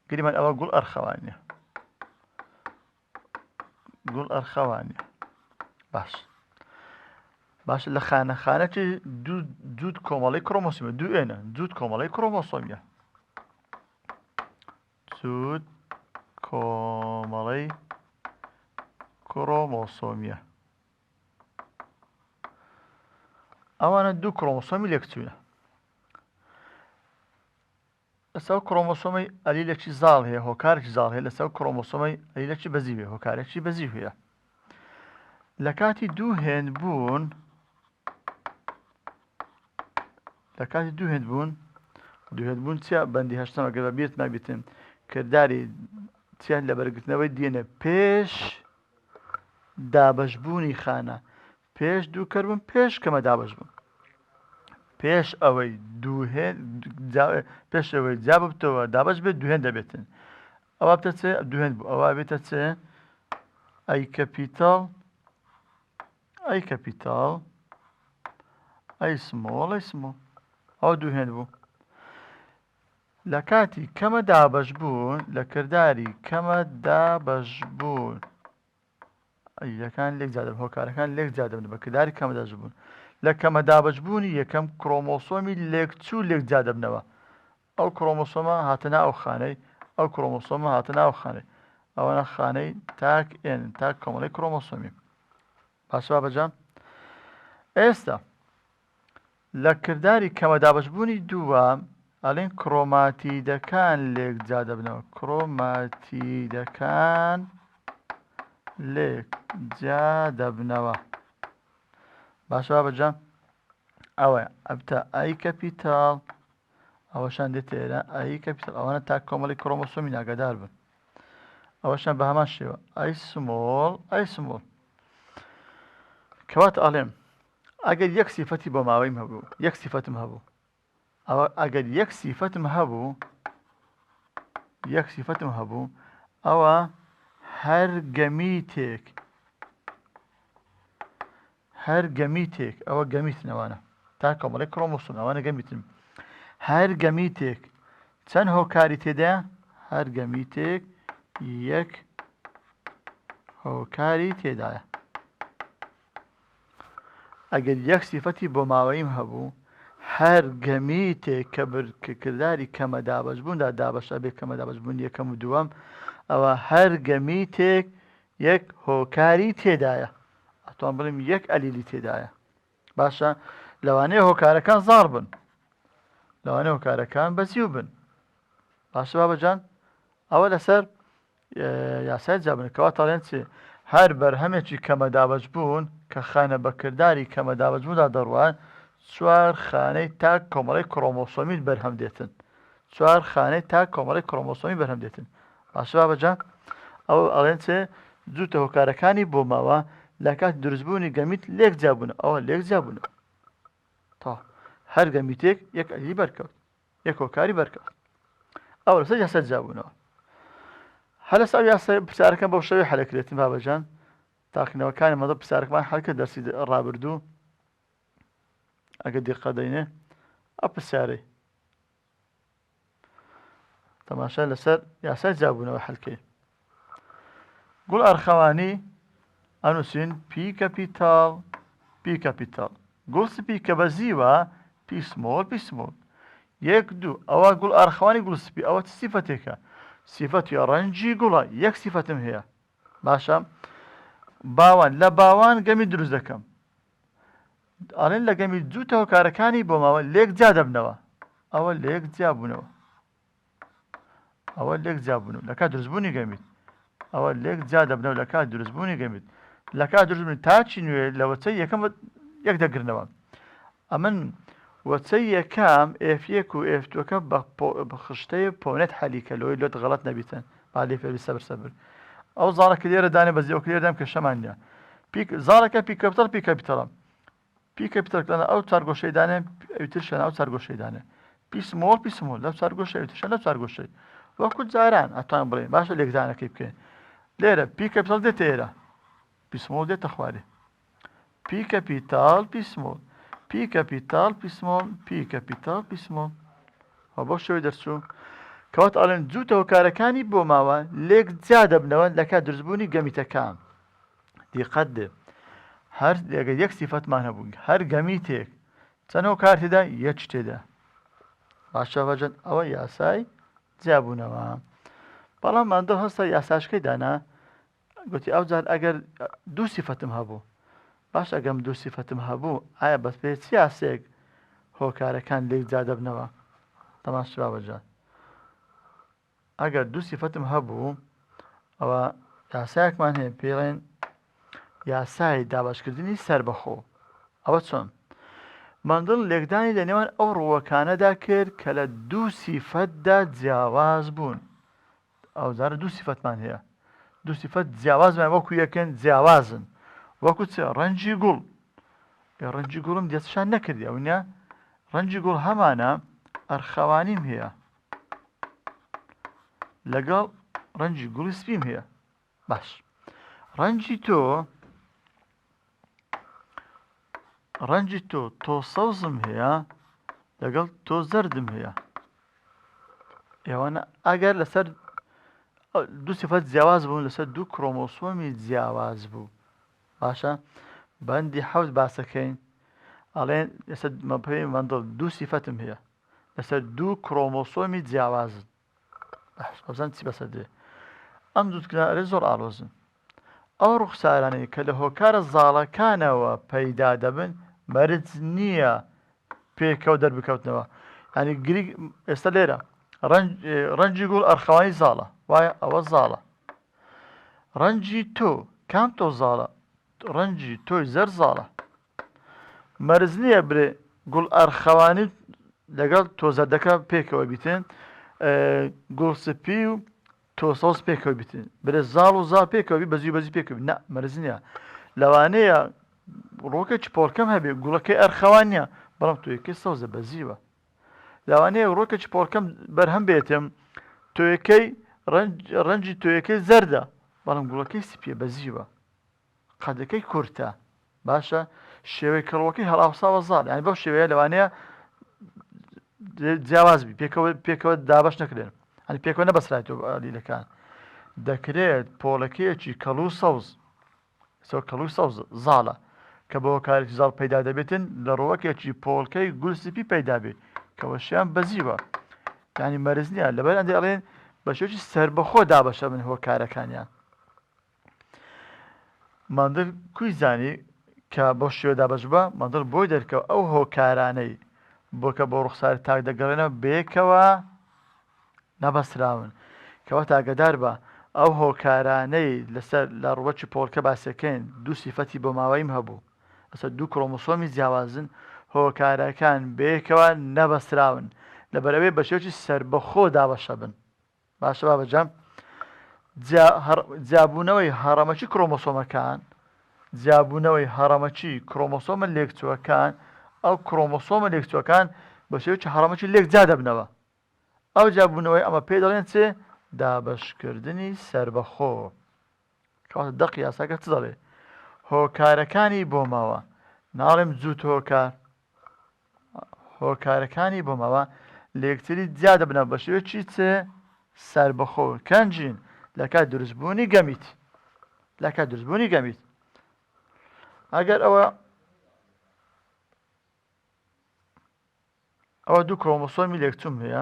گریمان ئەوە گوڵ ئەرخەوانیە باش لە خانەکەی دوود کۆمەڵی کڕۆمۆسۆمیە دوێنە دوود کۆمەڵی کڕۆمۆسۆمیە جود کۆمەڵی کڕۆمۆسۆمیە ئەوانە 2 کڕۆمۆسۆمی لێکچوونە لەسەر کڕۆمۆسۆمی ئەلیلەکی زاڵ هەیە هۆکارێکی زاڵ هەیە لەسەر کڕۆمۆسۆمی ئەلیلەکی بەزی هەیە هۆکارێکی بەزی هەیە لە کاتی دووهێنبوون چیا بەندی هەشتەمە گەر بێت نابێتن کردداری چیان لە بەرگرتنەوەی دێنە پێش دابەشبوونی خانە پێش دووکەربوون پێش کەمە دابەشبوون پێش ئەوەی جا ببتەوە دابەش بێت دوهێن دەبێتن ئەوە بتە چێ دوهێن بوو ئەوە بێتە چێ ئەی کەپیتاڵ ئەی سمۆڵ ئەو دوهێن بوو لە کاتی کەمە دابەش بوون لە کردداری کەمە دابەش بوون ئەیەکان لێک جادە هۆکارەکان لێک جادەبن بە کردداری کەمە دابەش بوون لە کەمە دابەشبوونی یەکەم کڕۆمۆسۆمی لێکچوو لێک جادەبنەوە ئەو کڕۆمۆسۆمە هاتنە ئەو خانەی ئەو کڕۆمۆسۆمە هاتنە ئەو خانەی ئەوەنە خانەی تاک کۆمەڵی کڕۆمۆسۆمی باشە بابەجان ئێستا لە کردداری کەمە دابەشبوونی دووەم ئەڵێن کڕۆماتیدەکان لێک جادەبنەوە کڕۆماتیدەکان لێک جادەبنەوە باشە بابەجان ئەوە ئەبتە ئەی کەپیتاڵ ئەوەشان دێتە ئێرە ئەی کەپیتاڵ ئەوانە تا کۆمەڵی کڕۆمۆسۆمی ئاگادار بن ئەوەشان بە هەمان شێوە ئەی سمۆڵ کەواتە ئەڵێم ئەگەر یەک سیفەتی بۆ ماوەیم هەبوو یەک سیفەتم هەبوو ئەوە ئەگەر یەک سیفەتم هەبوو ئەوە هەر گەمیتێک ئەوە گەمیتنەوانە تا کۆمەڵی کڕۆمۆسۆم ئەوانە گەمیتن هەر گەمیتێک چەند هۆکاری تێدایە هەر گەمیتێک یەک هۆکاری تێدایە ئەگەر یەک سیفەتی بۆ ماوەیم هەبوو هەر گەمیتێک کە کردداری کەمە دابەشبووندا دابەشە بێت کەمە دابەشبوون یەکەم و دووەم ئەوە هەر گەمیتێک یەک هۆکاری تێدایە ئەتوان بڵێم یەک ئەلیلی تێدایە باشە لەوانەیە هۆکارەکان زاڵ بن لەوانەیە هۆکارەکان بەزیو بن باشە بابەجان ئەوە لەسەر یاسای جابنەکەەوە تاڵێن چێ هەر بەرهەمێکی کەمە دابەشبوون کە خانە بە کردداری کەمە دابەشبووندا دەڕوان 4 خانەی تا کۆمەڵی کڕۆمۆسۆمی بەرهەم دێتن 4 خانەی تا کۆمەڵی کڕۆمۆسۆمی بەرهەم دێتن باشە بابەجان ئەو ئەڵێن چێ جووتە هۆکارەکانی بۆ ماوە لە کات دروستبوونی گەمیت لێک جیابوونە ئەوە لێک جیابوونە تا هەر گەمیتێک یەک ئەلی بەرکەوت یەک هۆکاری بەرکەوت ئەو لەسەر یاسا جیابوونەوە هەر لەسەر یاسای پرسیارەکەم بەو شێوەیە حەلەکرێتن بابەجان تاقینەوەکانی مەدە پرسیارەکەمان حەلکرد دەرسی ڕابردوو ئەگە دیقە دەینێ ئەو پرسیارەی تەماشا لەسەر یاسای جیابوونەوە حەلکەی گوڵ ئەرخەوانی ئەنووسین پی کەپیتاڵ پی کەپیتاڵ گوڵ سپی کە بەزیوە پی سمۆڵ پی سمۆڵ یەک دوو ئەوە گوڵ ئەرخەوانی گوڵ سپی ئەوە چ سیفەتێکە سیفەتی ڕەنجی گوڵە یەک سیفەتم هەیە باشە باوان لە باوان گەمی دروست دەکەم ئەڵێن لە گەمی جووتە هۆکارەکانی بۆ ماوە لێک جا دەبنەوە ئەوە لێک جیابوونەوە ئەوە لێک جیابوونەوە لە کات دروستبوونی گەمیت ئەوە لێک جا دەبنەوە لە کات دروستبوونی گەمیت لە کات دروستبوونی تاچی نوێ لە وەچەی یەکەم یەک دەگرنەوە ئەمن وەچەی یەکەم ئێف1 و ئێف2کە بە خشتەی پۆنێت حەلیکە لەوەی لۆت غەڵەت نەبیتن با لێ فێری سەبر سەبر ئەو زاڵەکە لێرە دانێ بەزی ئەو لێرە دام کە شەمان نییە زاڵەکە پی کەپیتاڵ پی کەپیتاڵە پی کەپیتاڵ ئەو چارگۆشەی دانێ ئەوترشان ئەو چارگۆشەی دانێ پی سمۆڵ لەو چارگۆشەی ئەوترشان لەو چارگۆشەی وەکو جاران ئەتوان بڵێن باشە لێکدانەکەی بکەین لێرە پی کەپیتاڵ دێتە ئێرە پی سمۆڵ دێتە خوارێ پی کەپیتاڵ پی سمۆڵ پی کەپیتاڵ پی سمۆڵ پی کەپیتاڵ پی سمۆڵ بۆ شێوەی دەرچوو کەوات ئاڵێن جووتە هۆکارەکانی بۆ ماوە لێک جا دەبنەوە لە کات دروستبوونی گەمیتەکان دیقەت دێ هەر لێگە یەک سیفەتمان هەبوو هەر گەمیتێک چەند هۆکار تێدا یەک تێدا باشە بەجەن ئەوە یاسای جیابوونەوە بەڵام ماندڵ هەستا یاساشکەی دانا گوتی ئەوجار ئەگەر دوو سیفەتم هەبوو باش ئەگەم دوو سیفەتم هەبوو ئایا بەس پێ چ یاسێک هۆکارەکان لێک جا دەبنەوە تەماشا بەجان ئەگەر دوو سیفەتم هەبوو ئەوە یاسایەکمان هەیە پێڵێن یاسای دابشکردنی سەربەخۆ ئەوە چۆن ماندڵ لێکدانی لە نێوان ئەو ڕووەکانەدا کرد کە لە دوو سیفەتدا جیاواز بوون ئەوزارە دوو سیفەتمان هەیە دوو سیفەت جیاوازمان وەکو یەکەن جیاوازن وەکو چ ڕەنجی گوڵ ڕەنجی گوڵم دێتشان نەکردی ئەو نیە ڕەنجی گوڵ هەمانە ئەرخەوانیم هەیە لەگەڵ ڕەنجی گوڵی سپیم هەیە باش ڕەنجی تۆ سەوزم هەیە لەگەڵ تۆ زەردم هەیە ئێوانە ئەگەر لەسەر دوو سیفەت جیاواز بوون لەسەر دوو کرۆمۆسۆمی جیاواز بوو باشە بەندی حەوت باسەکەین ئەڵێن لەسەر مەپەی مەندڵ دوو سیفەتم هەیە لەسەر دوو کرۆمۆسۆمی جیاوازن ئەوزان چی بەسەر دێ ئەم دووتکارە زۆر ئاڵۆزن ئەو ڕوخسارانەی کە لە هۆکارە زاڵەکانەوە پەیدا دەبن مەرج نییە پێکەوت دەربکەوتنەوە ینی گریک ئێستا لێرە ڕەنجی گوڵ ئەرخەوانی زاڵە وایە ئەوە زاڵە ڕەنجی تۆ کام تۆ زاڵە ڕەنجی تۆی زەر زاڵە مەرج نییە برێ گوڵ ئەرخەوانی لەگەڵ تۆ زەردەکە پێکەوە بیتن گوڵ سپی و تۆ سەوز پێکەوە بیتن برێ زاڵ و زاڵ پێکەوەبی بەزی بەزی پێکەوی نە مەرج نییە لەوانەیە ڕۆکێکی پۆڵکەم هەبێ گوڵەکەی ئەرخەوان نییە بەڵام تۆ یەکەی سەوزە بەزیوە لەوانەیە ڕۆکێکی پۆڵکەم بەرهەم بێتم تۆیەکەی ڕەنجی تۆیەکەی زەردە بەڵام گوڵەکەی سپیە بەزیوە قەدەکەی کورتە باشە شێوەی کڕەوەکەی هەڵاوساوە زاڵ یعنی بەو شێوەیە لەوانەیە جیاوازبی پێکەوە دابش نەکرێن ئەنی پێکەوە نەبەسرایەوە ئەلیلەکان دەکرێت پۆڵەکەیەکی کەڵوو سەوز کەڵووی سەوز زاڵە کە بۆ کارێکی زاڵ پەیدا دەبێتن لە ڕۆوەکێکی پۆڵکەی گولسپی پەیدا بێت کەوەشیان بەزیوە یعنی مەرج نییە لەبەر ئەندێ ئەڵێن بە شێوکی سەربەخۆ دابەشە من هۆکارەکانیان ماندڵ کوی زانی کە بۆ شێوە دابەش بە ماندڵ بۆی دەرکەوە ئەو هۆکارانەی بۆ کە بۆ ڕوخساری تاک دەگەڕێنەوە بێکەوە نەبەسراون کەوە تاگەدار بە ئەو هۆکارانەی لەسەر لە ڕوەکی پۆڵکە باسەکەین دوو سیفەتی بۆ ماوەیم هەبوو لەسەر دوو کرۆمۆسۆمی جیاوازن هۆکارەکان بێکەوە نەبەسراون لەبەرەوەی بە شێوکی سەربەخۆ دابەشە بن باشە بابەجام جیابوونەوەی هەڕەمەکی کرۆمۆسۆمەکان جیابوونەوەی هەڕەمەچی کرۆمۆسۆمە لێکچووەکان ئەو کرۆمۆسۆمە لێکچووەکان بە شێوەیەکی هەڕەمەچی لێک جا دەبنەوە. ئەو جیابوونەوەی ئەمە پێ دەڵێن چێ؟ دابەشکردنی سربەخۆ. کەواتە دەق یاساکە چ دەڵێ؟ هۆکارەکانی بۆ ماوە، ناڵێم جووت هۆکار، هۆکارەکانی بۆ ماوە لێکتری جیا دەبنەوە بە شێوەیەکی چێ؟ سربەخۆ. کەنجین لە کات دروستبوونی گەمیت، لە کات دروستبوونی گەمیت. ئەگەر ئەوە دوو کرۆمۆسۆمی لێکچووم هەیە،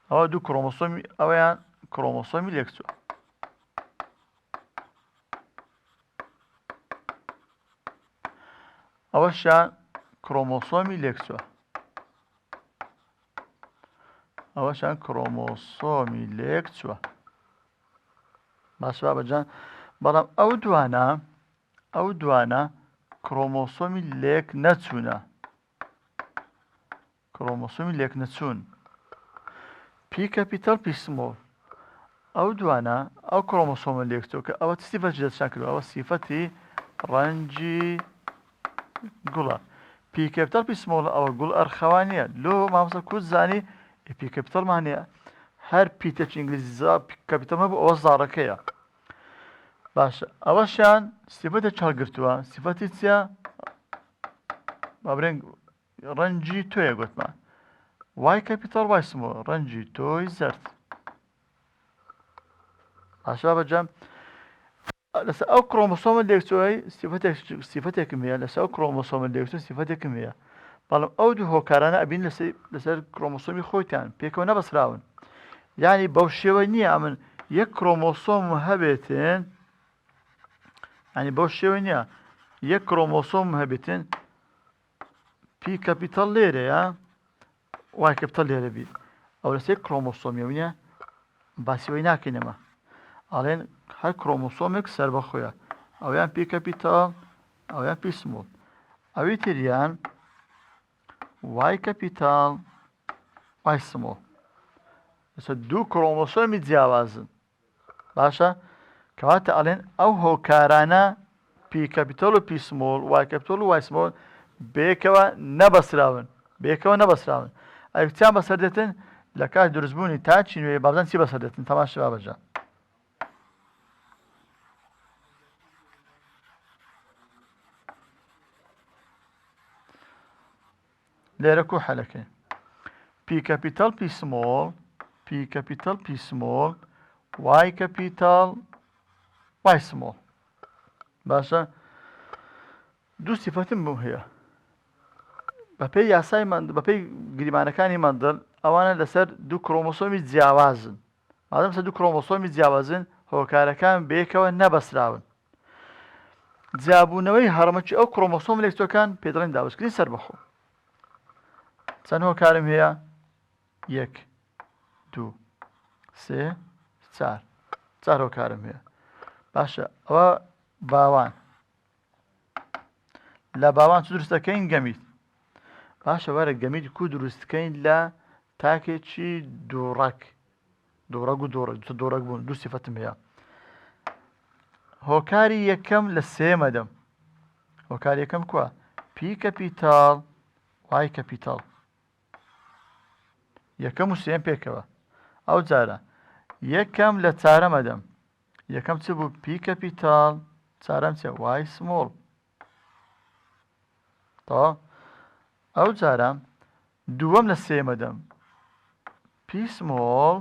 ئەوە دوو کرۆمۆسۆمی ئەوەیان کرۆمۆسۆمی لێکچووە. ئەوەشیان کرۆمۆسۆمی لێکچووە. ئەوەشان کرۆمۆسۆمی لێکچووە. باشە بابەجان، بەڵام ئەو دوانە کرۆمۆسۆمی لێک نەچوونە. کرۆمۆسۆمی لێک نەچوون. پی کەپیتەڵ پی سمۆڵ ئەو دوانە ئەو کرۆمۆسۆمە لێکچووە کە ئەوە سیفەتی دەستشان کردووە، ئەوە سیفەتی ڕەنجی گوڵە. پی کەپیتەڵ پی سمۆڵ ئەوە گوڵ ئەرخەوانیە. لۆ مامۆستا کوت زانی پی کەپیتەڵمانەیە، هەر پیتەچ ئینگلیزی کەپیتەڵ هەبوو ئەوە زاڕەکەیە. باشە، ئەوەشیان سیفەتێک هەڵگرتووە. سیفەتی چییە؟ بابرێن ڕەنجی تۆیە گوتمان. وای کەپیتەڵ وای سمۆڵ ڕەنجی تۆی زەرد. باشە بابەجان، لەسەر ئەو کرۆمۆسۆمە لێکچووەی سیفەتێکم هەیە، لەسەر ئەو کرۆمۆسۆمە لێکچوو سیفەتێکم هەیە، بەڵام ئەو دوو هۆکارانە ئەبین لەسەر کرۆمۆسۆمی خۆیتان پێکەوە نەبەسراون. یعنی بەو شێوە نییە ئەمن یەک کرۆمۆسۆم هەبێتن، ینی بەو شێوە نییە یەک کرۆمۆسۆم هەبێتن پی کەپیتەڵ لێرەیە وای کەپیتەڵ لێرە بیت. ئەو لەسەر کرۆمۆسۆمیە باسیەوەی ناکەینەمە، ئەڵێن هەر کرۆمۆسۆمێک سەربەخۆیە، ئەویان پی کەپیتەڵ ئەویان پی سمۆڵ، ئەوی تریان وای کەپیتەڵ وای سمۆڵ. لەسەر دوو کرۆمۆسۆمی جیاوازن. باشە، کەواتە ئەڵێن ئەو هۆکارانە پی کەپیتەڵ و پی سمۆڵ، وای کەپیتەڵ و وای سمۆڵ بەیەکەوە نەبەسراون، بەیەکەوە نەبەسراون. ئەو کچیان بەسەر دێتن لە کات دروستبوونی تاچی نوێی بابزان چی بەسەر دێتن؟ تەماشا بابەجان. لێرە کوو حەلەکەین. پی کەپیتەڵ پی سمۆڵ، پی کەپیتەڵ پی سمۆڵ، وای کەپیتەڵ وای سمۆڵ. باشە، دوو سیفەتم بۆ هەیە بەپێی یاسای بەپێی گریمانەکانی مەندڵ، ئەوانە لەسەر دوو کرۆمۆسۆمی جیاوازن. مادەم لەسەر دوو کرۆمۆسۆمی جیاوازن، هۆکارەکان بەیەکەوە نەبەسراون. جیابوونەوەی هەڕەمەچی ئەو کرۆمۆسۆم لێکچووەکان پێ دەڵێن دابەشکردنی سەربەخۆ. چەند هۆکارم هەیە؟ 1 2 3 4 4 هۆکارم هەیە. باشە، ئەوە باوان. لە باوان چ دروست دەکەین؟ گەمیت. باشە، وەرە گەمیت کو دروستکەین لە تاکێکی دووڕەک. دووڕەک و دووڕەک بوون، دوو سیفەتم هەیە. هۆکاری یەکەم لە سێمە دەم. هۆکاری یەکەم کووە؟ پی کەپیتەڵ وای کەپیتەڵ. یەکەم و سێم پێکەوە. ئەو جارە یەکەم لە چارەمە دەم. یەکەم چ بوو؟ پی کەپیتەڵ، چارەم چێ؟ وای سمۆڵ. تەواو. ئەو جارە دووەم لە سێمە دەم. پی سمۆڵ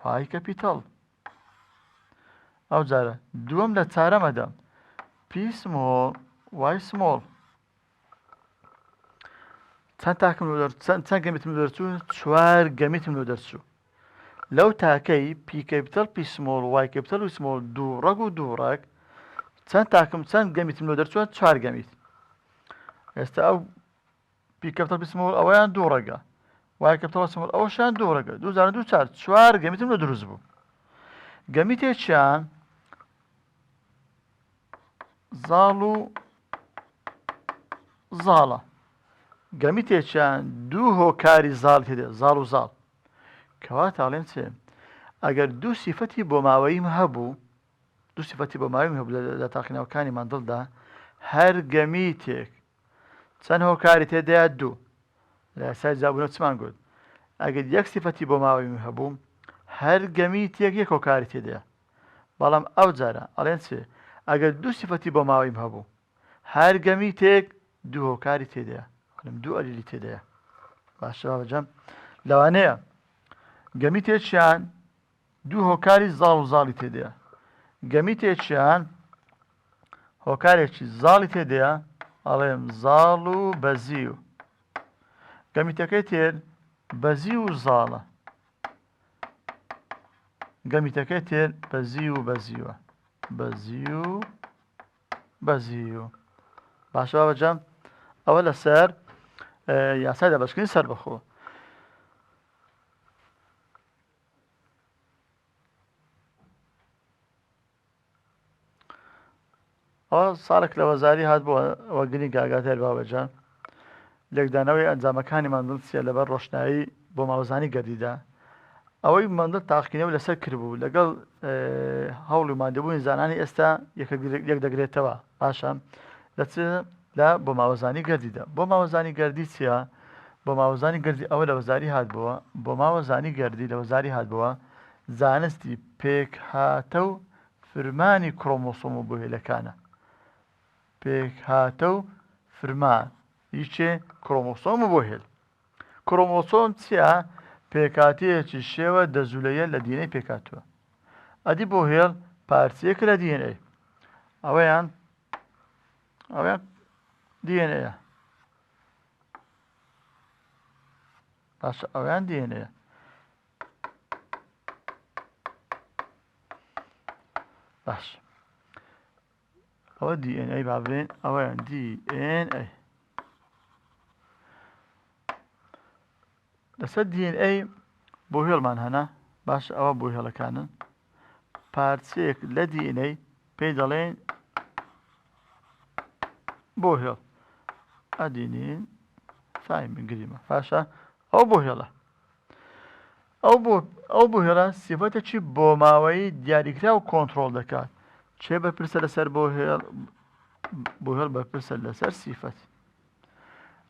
وای کەپیتەڵ. ئەو جارە دووەم لە چارەمە دەم. پی سمۆڵ وای سمۆڵ. چەند تاکم چەند گەمیتم دەرچوو؟ 4 گەمیتم لۆ دەرچوو. لەو تاکەی پی کەپیتەڵ پی سمۆڵ وای کەپیتەڵ و سمۆڵ دووڕەک و دووڕەک چەند گەمیتم لۆ دەرچووە؟ 4 گەمیت. ئێستا ئەو پی کەپیتەڵ پی سمۆڵ ئەوەیان دووڕەکە، وای کەپیتەڵ سمۆڵ ئەوەشیان دووڕەکە. 2 4 4 گەمیتم لۆ دروست بوو. گەمیتێکیان زاڵ و زاڵە. گەمیتێکیان دوو هۆکاری زاڵ هەیە، زاڵ و زاڵ. کەواتە ئەڵێن چێ؟ ئەگەر دوو سیفەتی بۆ ماوەیم هەبوو دوو سیفەتی بۆ ماوەیم هەبوو لە تاقینەوەکانی ماندڵدا هەر گەمیتێک چەند هۆکاری تێدایە دوو لە یاسای جابوونەوە چمان گوت ئەگەر یەک سیفەتی بۆ ماوەیم هەبوو هەر گەمیتێک یەک هۆکاری تێدایە بەڵام ئەو جارە ئەڵێن چێ ئەگەر دوو سیفەتی بۆ ماوەیم هەبوو هەر گەمیتێک دوو هۆکاری تێدایە دوو ئەلیلی تێدایە باشە بەجەم لەوانەیە گەمیتێکیان دوو هۆکاری زاڵ و زاڵی تێدایە گەمیتێکیان هۆکارێکی زاڵی تێدایە ئەڵێم زاڵ و بەزی و گەمیتەکەی تێر بەزی و زاڵە گەمیتەکەی تێر بەزی و بەزیوە بەزی و بەزی و باشە بەجەم ئەوە لەسەر یاسای دابەشکردنی سەر بەخۆ ئەوە ساڵێک لە وەزاری هات بۆ ئەوە گرنگ ئاگاتێر بابەجان لێکدانەوەی ئەنجامەکانی ماندڵ چیە لەبەر ڕۆشنایی بۆ ماوەزانی گەردیدا ئەوەی ماندڵ تاقینەوە لەسەر کردبوو لەگەڵ هەوڵی مادەبوونی زانانی ئێستا یەک دەگرێتەوە باشە لە بۆ ماوەزانی گەردیدا بۆ ماوەزانی گەردی چیە بۆ ماوەزانی گەردی ئەوە لە وەزاری هاتبووە بۆ ماوەزانی گەردی لە وەزاری هاتبووە زانستی پێک هاتە و فرمانی کڕۆمۆسۆم و بوهێلەکانە پێک هاتە و فرمان هیچێ کڕۆمۆسۆم و بوهێل کڕۆمۆسۆم چیە پێکاتەیەکی شێوە دەزولەیە لە دیێنەی پێکاتووە ئەدی بوهێل پارچەیەکە لە دیێنەی ئەوەیان دیێنەیە باشە ئەویان دیێنەیە باش ئەوە DNA بابرێن ئەوەیان DNA لەسەر DNA بوهێڵمان هەنا باش ئەوە بوهێڵەکانن پارچەیەک لە DNA پێی دەڵێن بوهێڵ ئەدینین فایم گریمە باشە ئەو بوهێڵە ئەو بوهێڵە سیفەتێکی بۆ ماوەی دیاریکرا و کۆنتڕۆڵ دەکات چێ بەرپرسە لەسەر بوهێڵ بەرپرسە لەسەر سیفەت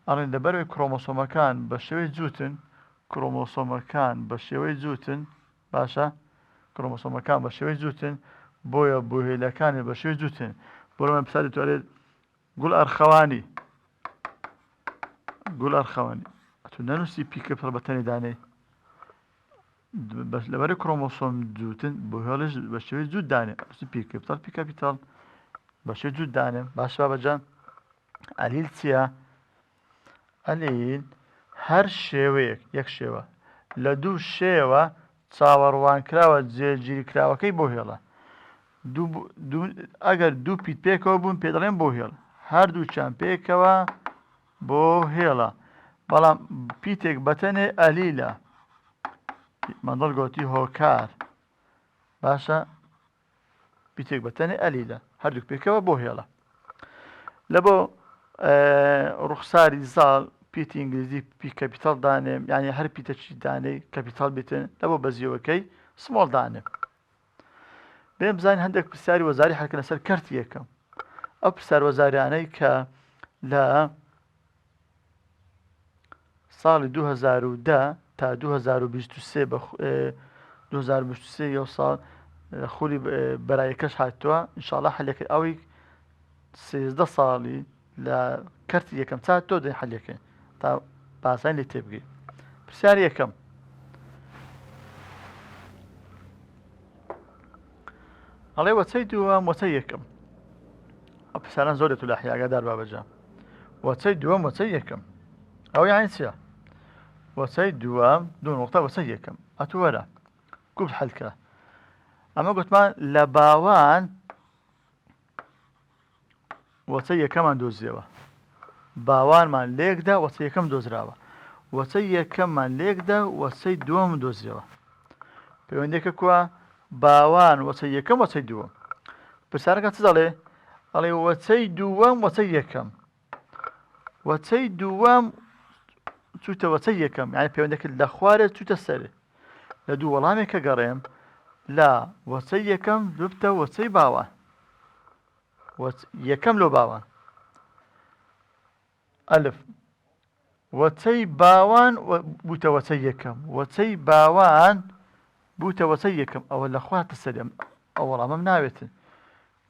ئەڵێن لەبەرەوەی کڕۆمۆسۆمەکان بە شێوەی جووتن کڕۆمۆسۆمەکان بە شێوەی جووتن باشە کڕۆمۆسۆمەکان بە شێوەی جووتن بۆیە بوهێلەکانی بە شێوەی جووتن بۆ لەمە پرسا دەتوانێت گوڵ ئەرخەوانی ئەتو نەنووسی پیکەپڵ بە تەنی دانەی لەبەرەوەی کڕۆمۆسۆم جووتن بوهێڵش بە شێوەی جووت دانێ پیکەپیتاڵ پیکەپیتاڵ بە شێوەی جووت دانێ باش بابەجان ئەلیل چییە ئەلیل هەر شێوەیەک یەک شێوە لە دوو شێوە چاوەڕوانکراوە جێگیریکراوەکەی بوهێڵە ئەگەر دوو پیت پێکەوە بوون پێ دەڵێن بوهێڵ هەردووچیان پێکەوە بوهێڵە بەڵام پیتێک بەتەنێ ئەلیلە ماندڵ گوتی هۆکار باشە پیتێک بەتەنێ ئەلیلە هەردووک پێکەوە بوهێڵە لە بۆ ڕوخساری زاڵ پیتی ئینگلیزی پی کەپیتاڵ دانێم یعنی هەر پیتەکی دانەی کەپیتاڵ بێتن لە بۆ بەزیەوەکەی سمۆڵ دانێ بێم بزانین هەندێک پرسیاری وەزاری هەرکە لەسەر کەرتی یەکەم ئەو پرسیار وەزاریانەی کە لە ساڵی 2010 تا 2023 یو ساڵ خولی بەرایەکەش هاتووە ئینشاڵڵا هەلێکە ئەوی 13 ساڵی لە کەرتی یەکەم تا تۆ دەی هەلێکە تا باسان لێ تێبگەی پرسیاری یەکەم ئەڵێ وەچەی دووەم وەچەی یەکەم ئەو پرسیاران زۆر دێت و لە حیاگادار بابەجان وەچەی دووەم وەچەی یەکەم ئەو یان چییە وەچەی دووەم دوو نقطە وەچەی یەکەم ئەتو وەرە کوب حەلکە ئەمە گوتمان لە باوان وەچەی یەکەمان دۆزیەوە باوانمان لێکدا وەچەی یەکەم دۆزراوە وەچەی یەکەممان لێکدا وەچەی دووەم دۆزیەوە پەیوەندێکە کووە باوان وەچەی یەکەم وەچەی دووەم پرسیارەکە چ دەڵێ ئەڵێ وەچەی دووەم وەچەی یەکەم وەچەی دووەم چوتە وەچەی یەکەم یعنی پەیوەندێکت لە خوارێ چوتە سەرێ لە دوو وەڵامێکە گەڕێم لا وەچەی یەکەم بتە وەچەی باوان یەکەم لۆ باوان ئەلف وەچەی باوان بووتە وەچەی یەکەم وەچەی باوان بووتە وەچەی یەکەم ئەوە لەخوا تەسەرێم ئەو وەڵامەم ناوێتن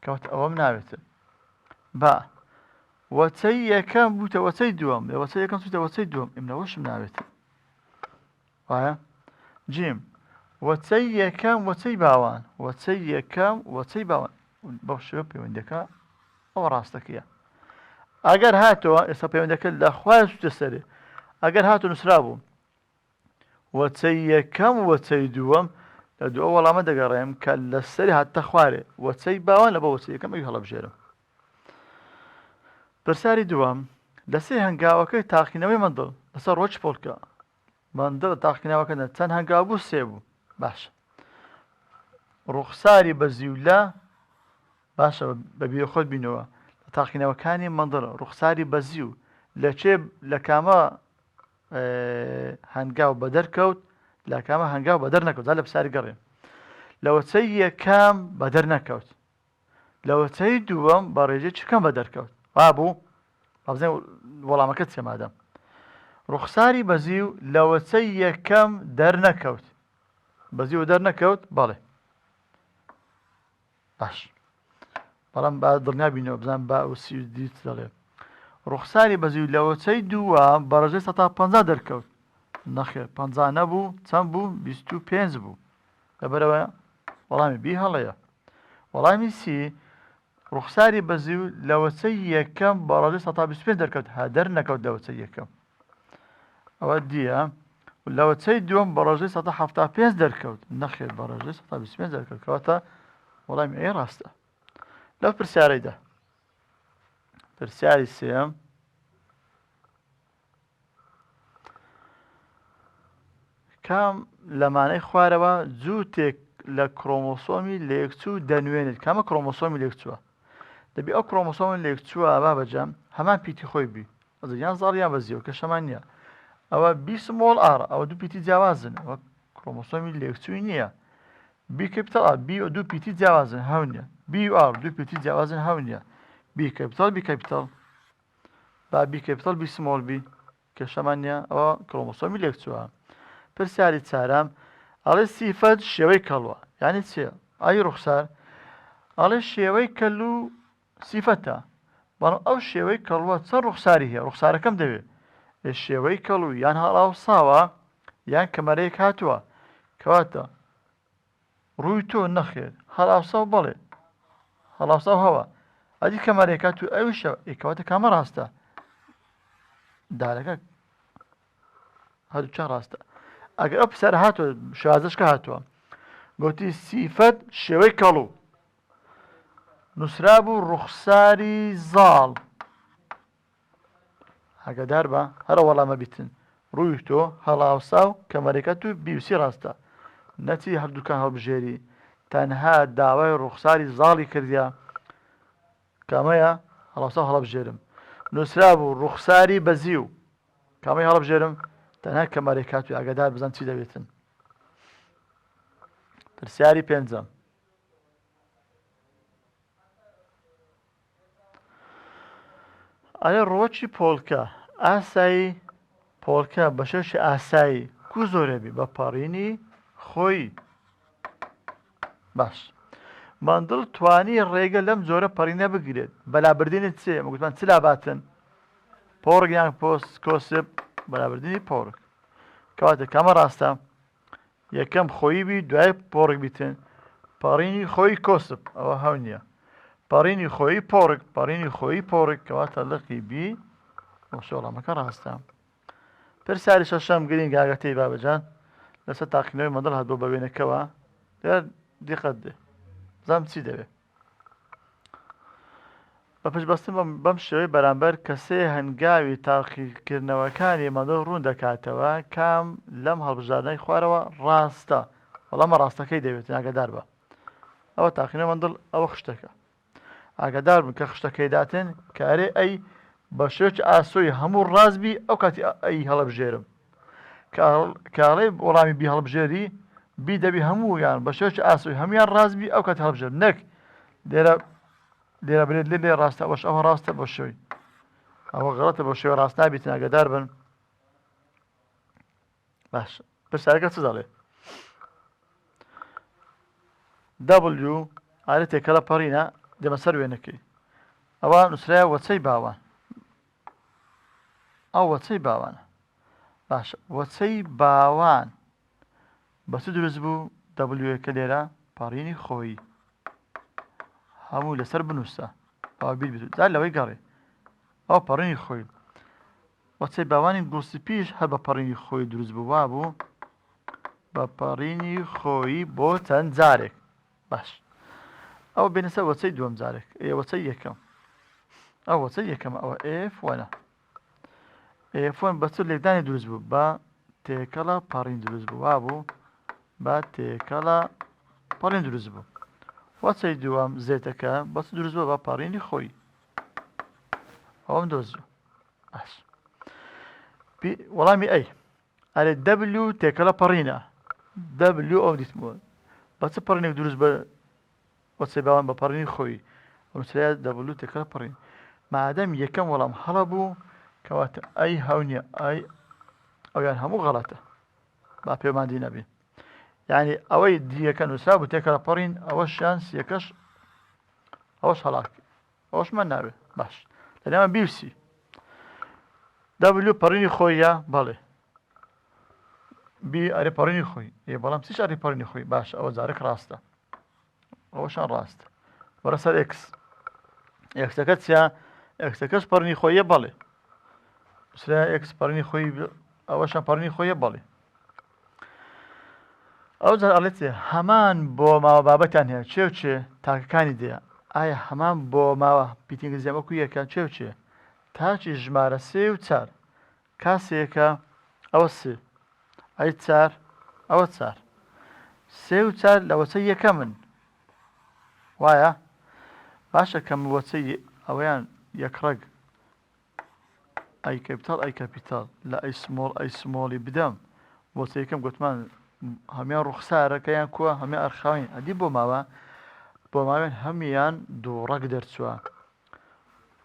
کەوت ئەوەم ناوێتن با وەچەی یەکەم بووتە وەچەی دووەم لە وەچەی یەکەم چووتە وەچەی دووەم ئێمنەوەشم ناوێتن وایە جیم وەچەی یەکەم وەچەی باوان وەچەی یەکەم وەچەی باوان بەو شێوە پەیوەندەکە ئەوە ڕاستەکەیە ئەگەر هاتەوە ئێستا پەیوەندەکە لەخوای سووتە سەرێ ئەگەر هاتو نووسرا بوو وەچەی یەکەم وەچەی دووەم لە دووە وەڵامە دەگەڕێم کە لە سەری هاتە خوارێ وەچەی باوان لە بە وەچەی یەکەم ئەوی هەڵەبژێرم پرسیاری دووەم لە سێ هەنگاوەکەی تاقینەوەی مندڵ لەسەر ڕۆژ پۆلکە مندڵ تاقینەوەکە چەند هەنگاو بوو سێ بوو باش ڕوخساری بەزیولە باشە بەبیە خۆت بینەوە لە تاقینەوەکانی مندڵ ڕوخساری بەزی و لەکێ لە کامە هەنگاو بەدەرکەوت لە کامە هەنگاو بەدەر نەکەوت لە پرسیاری گەڕێم لە وەچەی یەکەم بەدەر نەکەوت لە وەچەی دووەم بە ڕێژەی چکەم بەدەرکەوت وابوو بابزانین وەڵامەکەت چێمادەم ڕوخساری بەزی و لە وەچەی یەکەم دەرنەکەوت بەزی و دەرنەکەوت بەڵێ باش بەڵام با دڵنیا بینەوە بزان با و سی دیت دەڵێ ڕوخساری بەزی و لە وەچەی دووەم بە ڕێژەی 150 دەرکەوت نەخێر 50 نەبوو چەند بوو 25 بوو لەبەرەوە وەڵامی بی هەڵەیە وەڵامی سی ڕوخساری بەزی و لە وەچەی یەکەم بە ڕێژەی 125 دەرکەوت هەدەر نەکەوت لە وەچەی یەکەم ئەوە دیە لە وەچەی دووەم بە ڕێژەی 175 دەرکەوت نەخێر بە ڕێژەی 125 دەرکەوت کەواتە وەڵامی ئەی ڕاستە لەو پرسیارەیدا پرسیاری سێم کام لەمانەی خوارەوە جووتێک لە کرۆمۆسۆمی لێکچوو دەنوێنێت کامە کرۆمۆسۆمی لێکچووە دەبی ئەو کرۆمۆسۆمی لێکچووە بابەجەم هەمان پیتی خۆی بی یان زاڵ یان بەزیەوە کە شەمان نییە ئەوە بی سمۆڵ ئار ئەوە دوو پیتی جیاوازن ئەوە کرۆمۆسۆمی لێکچووی نییە بی کەپیتەڵ ئار بی و دوو پیتی جیاوازن هەو نییە بی و ئار دوو پیتی جیاوازن هەو نییە بی کەپیتەڵ بی کەپیتەڵ با بی کەپیتەڵ بی سمۆڵ بی کە شەمان نییە ئەوە کرۆمۆسۆمی لێکچووە پرسیاری چارەم ئەڵێ سیفەت شێوەی کەڵوە یعنی چێ ئای ڕوخسار ئەڵێ شێوەی کەل و سیفەتە بەڵام ئەو شێوەی کەڵوە چەند ڕوخساری هەیە ڕوخسارەکەم دەوێت شێوەی کەڵ و یان هەڵاوساوە یان کەمەرەیەک هاتووە کەواتە ڕووی تۆ نەخێر هەڵاوساو بەڵێ هەڵاوساو هەوە ئەدی کەمەرەیەک هاتوو ئەویشە کەواتە کامە ڕاستە دارەکە هەردوو چەند ڕاستە ئەگەر ئەو پرسیارە هاتووە شازشکە هاتووە گوتی سیفەت شێوەی کەڵ و نووسرا بوو ڕوخساری زاڵ ئاگادار بە هەرە وەڵامە بیتن ڕووی تۆ هەڵاوسا و کەمەرەکەت و بیوسی ڕاستە نەچی هەردووکان هەڵبژێری تەنها داوای ڕوخساری زاڵی کردیا کامەیە هەڵاوسا و هەڵەبژێرم نووسرا بوو ڕوخساری بەزی و کامەی هەڵبژێرم تەنها کەمەرەکەت و ئاگادار بزان چی دەبێتن پرسیاری پێنجەم ئایا ڕۆچی پۆلکە ئاسایی پۆلکە بە شێوەیەکی ئاسایی کو زۆرەبی بە پەڕینی خۆی باش مندڵ توانی ڕێگە لەم جۆرە پەڕینە بگرێت بەلابردنی چێ گوتمان چ لاباتن پۆڕک یان پۆست کۆسب بەلابردنی پۆڕک کەواتە کامە ڕاستە یەکەم خۆی بی دوای پۆڕک بیتن پەڕینی خۆی کۆسب ئەوە هەو نییە پەڕینی خۆی پۆڕک پەڕینی خۆی پۆڕک کەواتە لەقی بی وەڵامەکە ڕاستە پرسیاری شەشەم گرنگ ئاگەتەی بابەجان لەسەر تاقینەوەی مندڵ هات بۆ بە وێنەکەوە دیقەت دێ بزانم چی دەوێت بە پشتبەستن بەم شێوەی بەرامبەر کەسێ هەنگاوی تاقیکردنەوەکانی مندڵ ڕوون دەکاتەوە کام لەم هەڵبژاردنەی خوارەوە ڕاستە وەڵامە ڕاستەکەی دەوێت ئاگادار بە ئەوە تاقینە مندڵ ئەوە خشتەکە ئاگادار بن کە خشتەکەی داتن کارێ ئەی بە شێوەیەکی ئاسۆی هەموو ڕازبی ئەو کاتی ئەی هەڵەبژێرم کاڵێ وەڵامی بی هەڵبژێری بی دەبی هەموویان بە شێوەیەکی ئاسووی هەمویان ڕاست بی ئەو کات هەڵبژێن نەک لێرە برێت لێ ڕاستە ئەوەش ئەوە ڕاستە بۆ شێوەی ئەوە غەڵەتە بۆ شێوە ڕاست نابێت ئاگادار بن. باش پرسیارەکە چ دەڵێ؟ W ئارە تێکەڵە پەڕینە دێمە سەر وێنەکەی ئەوە نووسرایە وەچەی باوان ئەو وەچەی باوانە. باشە وەچەی باوان بە چ دروست بوو؟ W کە لێرە پەڕینی خۆی هەموو لەسەر بنووسە ئەوە بیر بێت دا لەوەی گەڕێ ئەو پەڕینی خۆی وەچەی باوانی گڵسپیش هەر بە پەڕینی خۆی دروست بوو وا بوو بە پەڕینی خۆی بۆ چەند جارێک. باش ئەو بێنە سەر وەچەی دووەم جارێک وەچەی یەکەم ئەو وەچەی یەکەم ئەوە F1 F1 بە چ لێکدانی دروست بوو بە تێکەڵە پەڕین دروست بوو وا بوو بە تێکەڵە پەڕین دروست بوو. وەچەی دووەم زێتەکە بە چ دروست بوو بە پەڕینی خۆی ئەوەم دۆزیوە. باش وەڵامی ئەی ئەرێ W تێکەڵە پەڕینە W ئەو دیتمەوە بە چ پەڕینێک دروست بە وەچەی باوان بە پەڕینی خۆی نووسرایە W تێکەڵە پەڕین مادەم یەکەم وەڵام هەڵە بوو کەواتە ئەی هەونیە ئەی ئەویان هەموو غەڵەتە با پێماندی نەبێ یعنی ئەوەی دیەکە نووسرا بوو تێکەڵە پەڕین ئەوە شانس یەکەش ئەوەش هەڵاک ئەوەش من ناوێ. باش لەنێوان بیرسی W پەڕینی خۆیە بەڵێ بی ئەرێ پەڕینی خۆی بەڵام چیش ئەرێ پەڕینی خۆی باش ئەوە جارێک ڕاستە ئەوەشان ڕاستە وەرە سەر X Xەکە چیە؟ Xەکەش پەڕینی خۆیە بەڵێ نووسرایە X پەڕینی خۆی ئەوەشان پەڕینی خۆیە بەڵێ. ئەو جار ئەڵێت هەمان بۆ ماوە بابەتیان هەیە چێ و چێ تاکەکانی دەیە ئایا هەمان بۆ ماوە پیتینگزیە وەکو یەکە چێ و چێ تاچی ژمارە 3 و 4 کاسێکە ئەوە 3 ئەی 4 ئەوە 4 3 و 4 لە وەچەی یەکە من وایە باشە کەم وەچەی ئەوەیان یەکڕەگ ئەی کەپیتاڵ ئەی کەپیتاڵ لە ئەی سمۆڵی بدەم وەچەی یەکەم گوتمان هەمیان ڕوخسارەکەیان کووە هەمیان ئەرخاوین ئەدی بۆ ماوەیان هەمیان دووڕەگ دەرچووە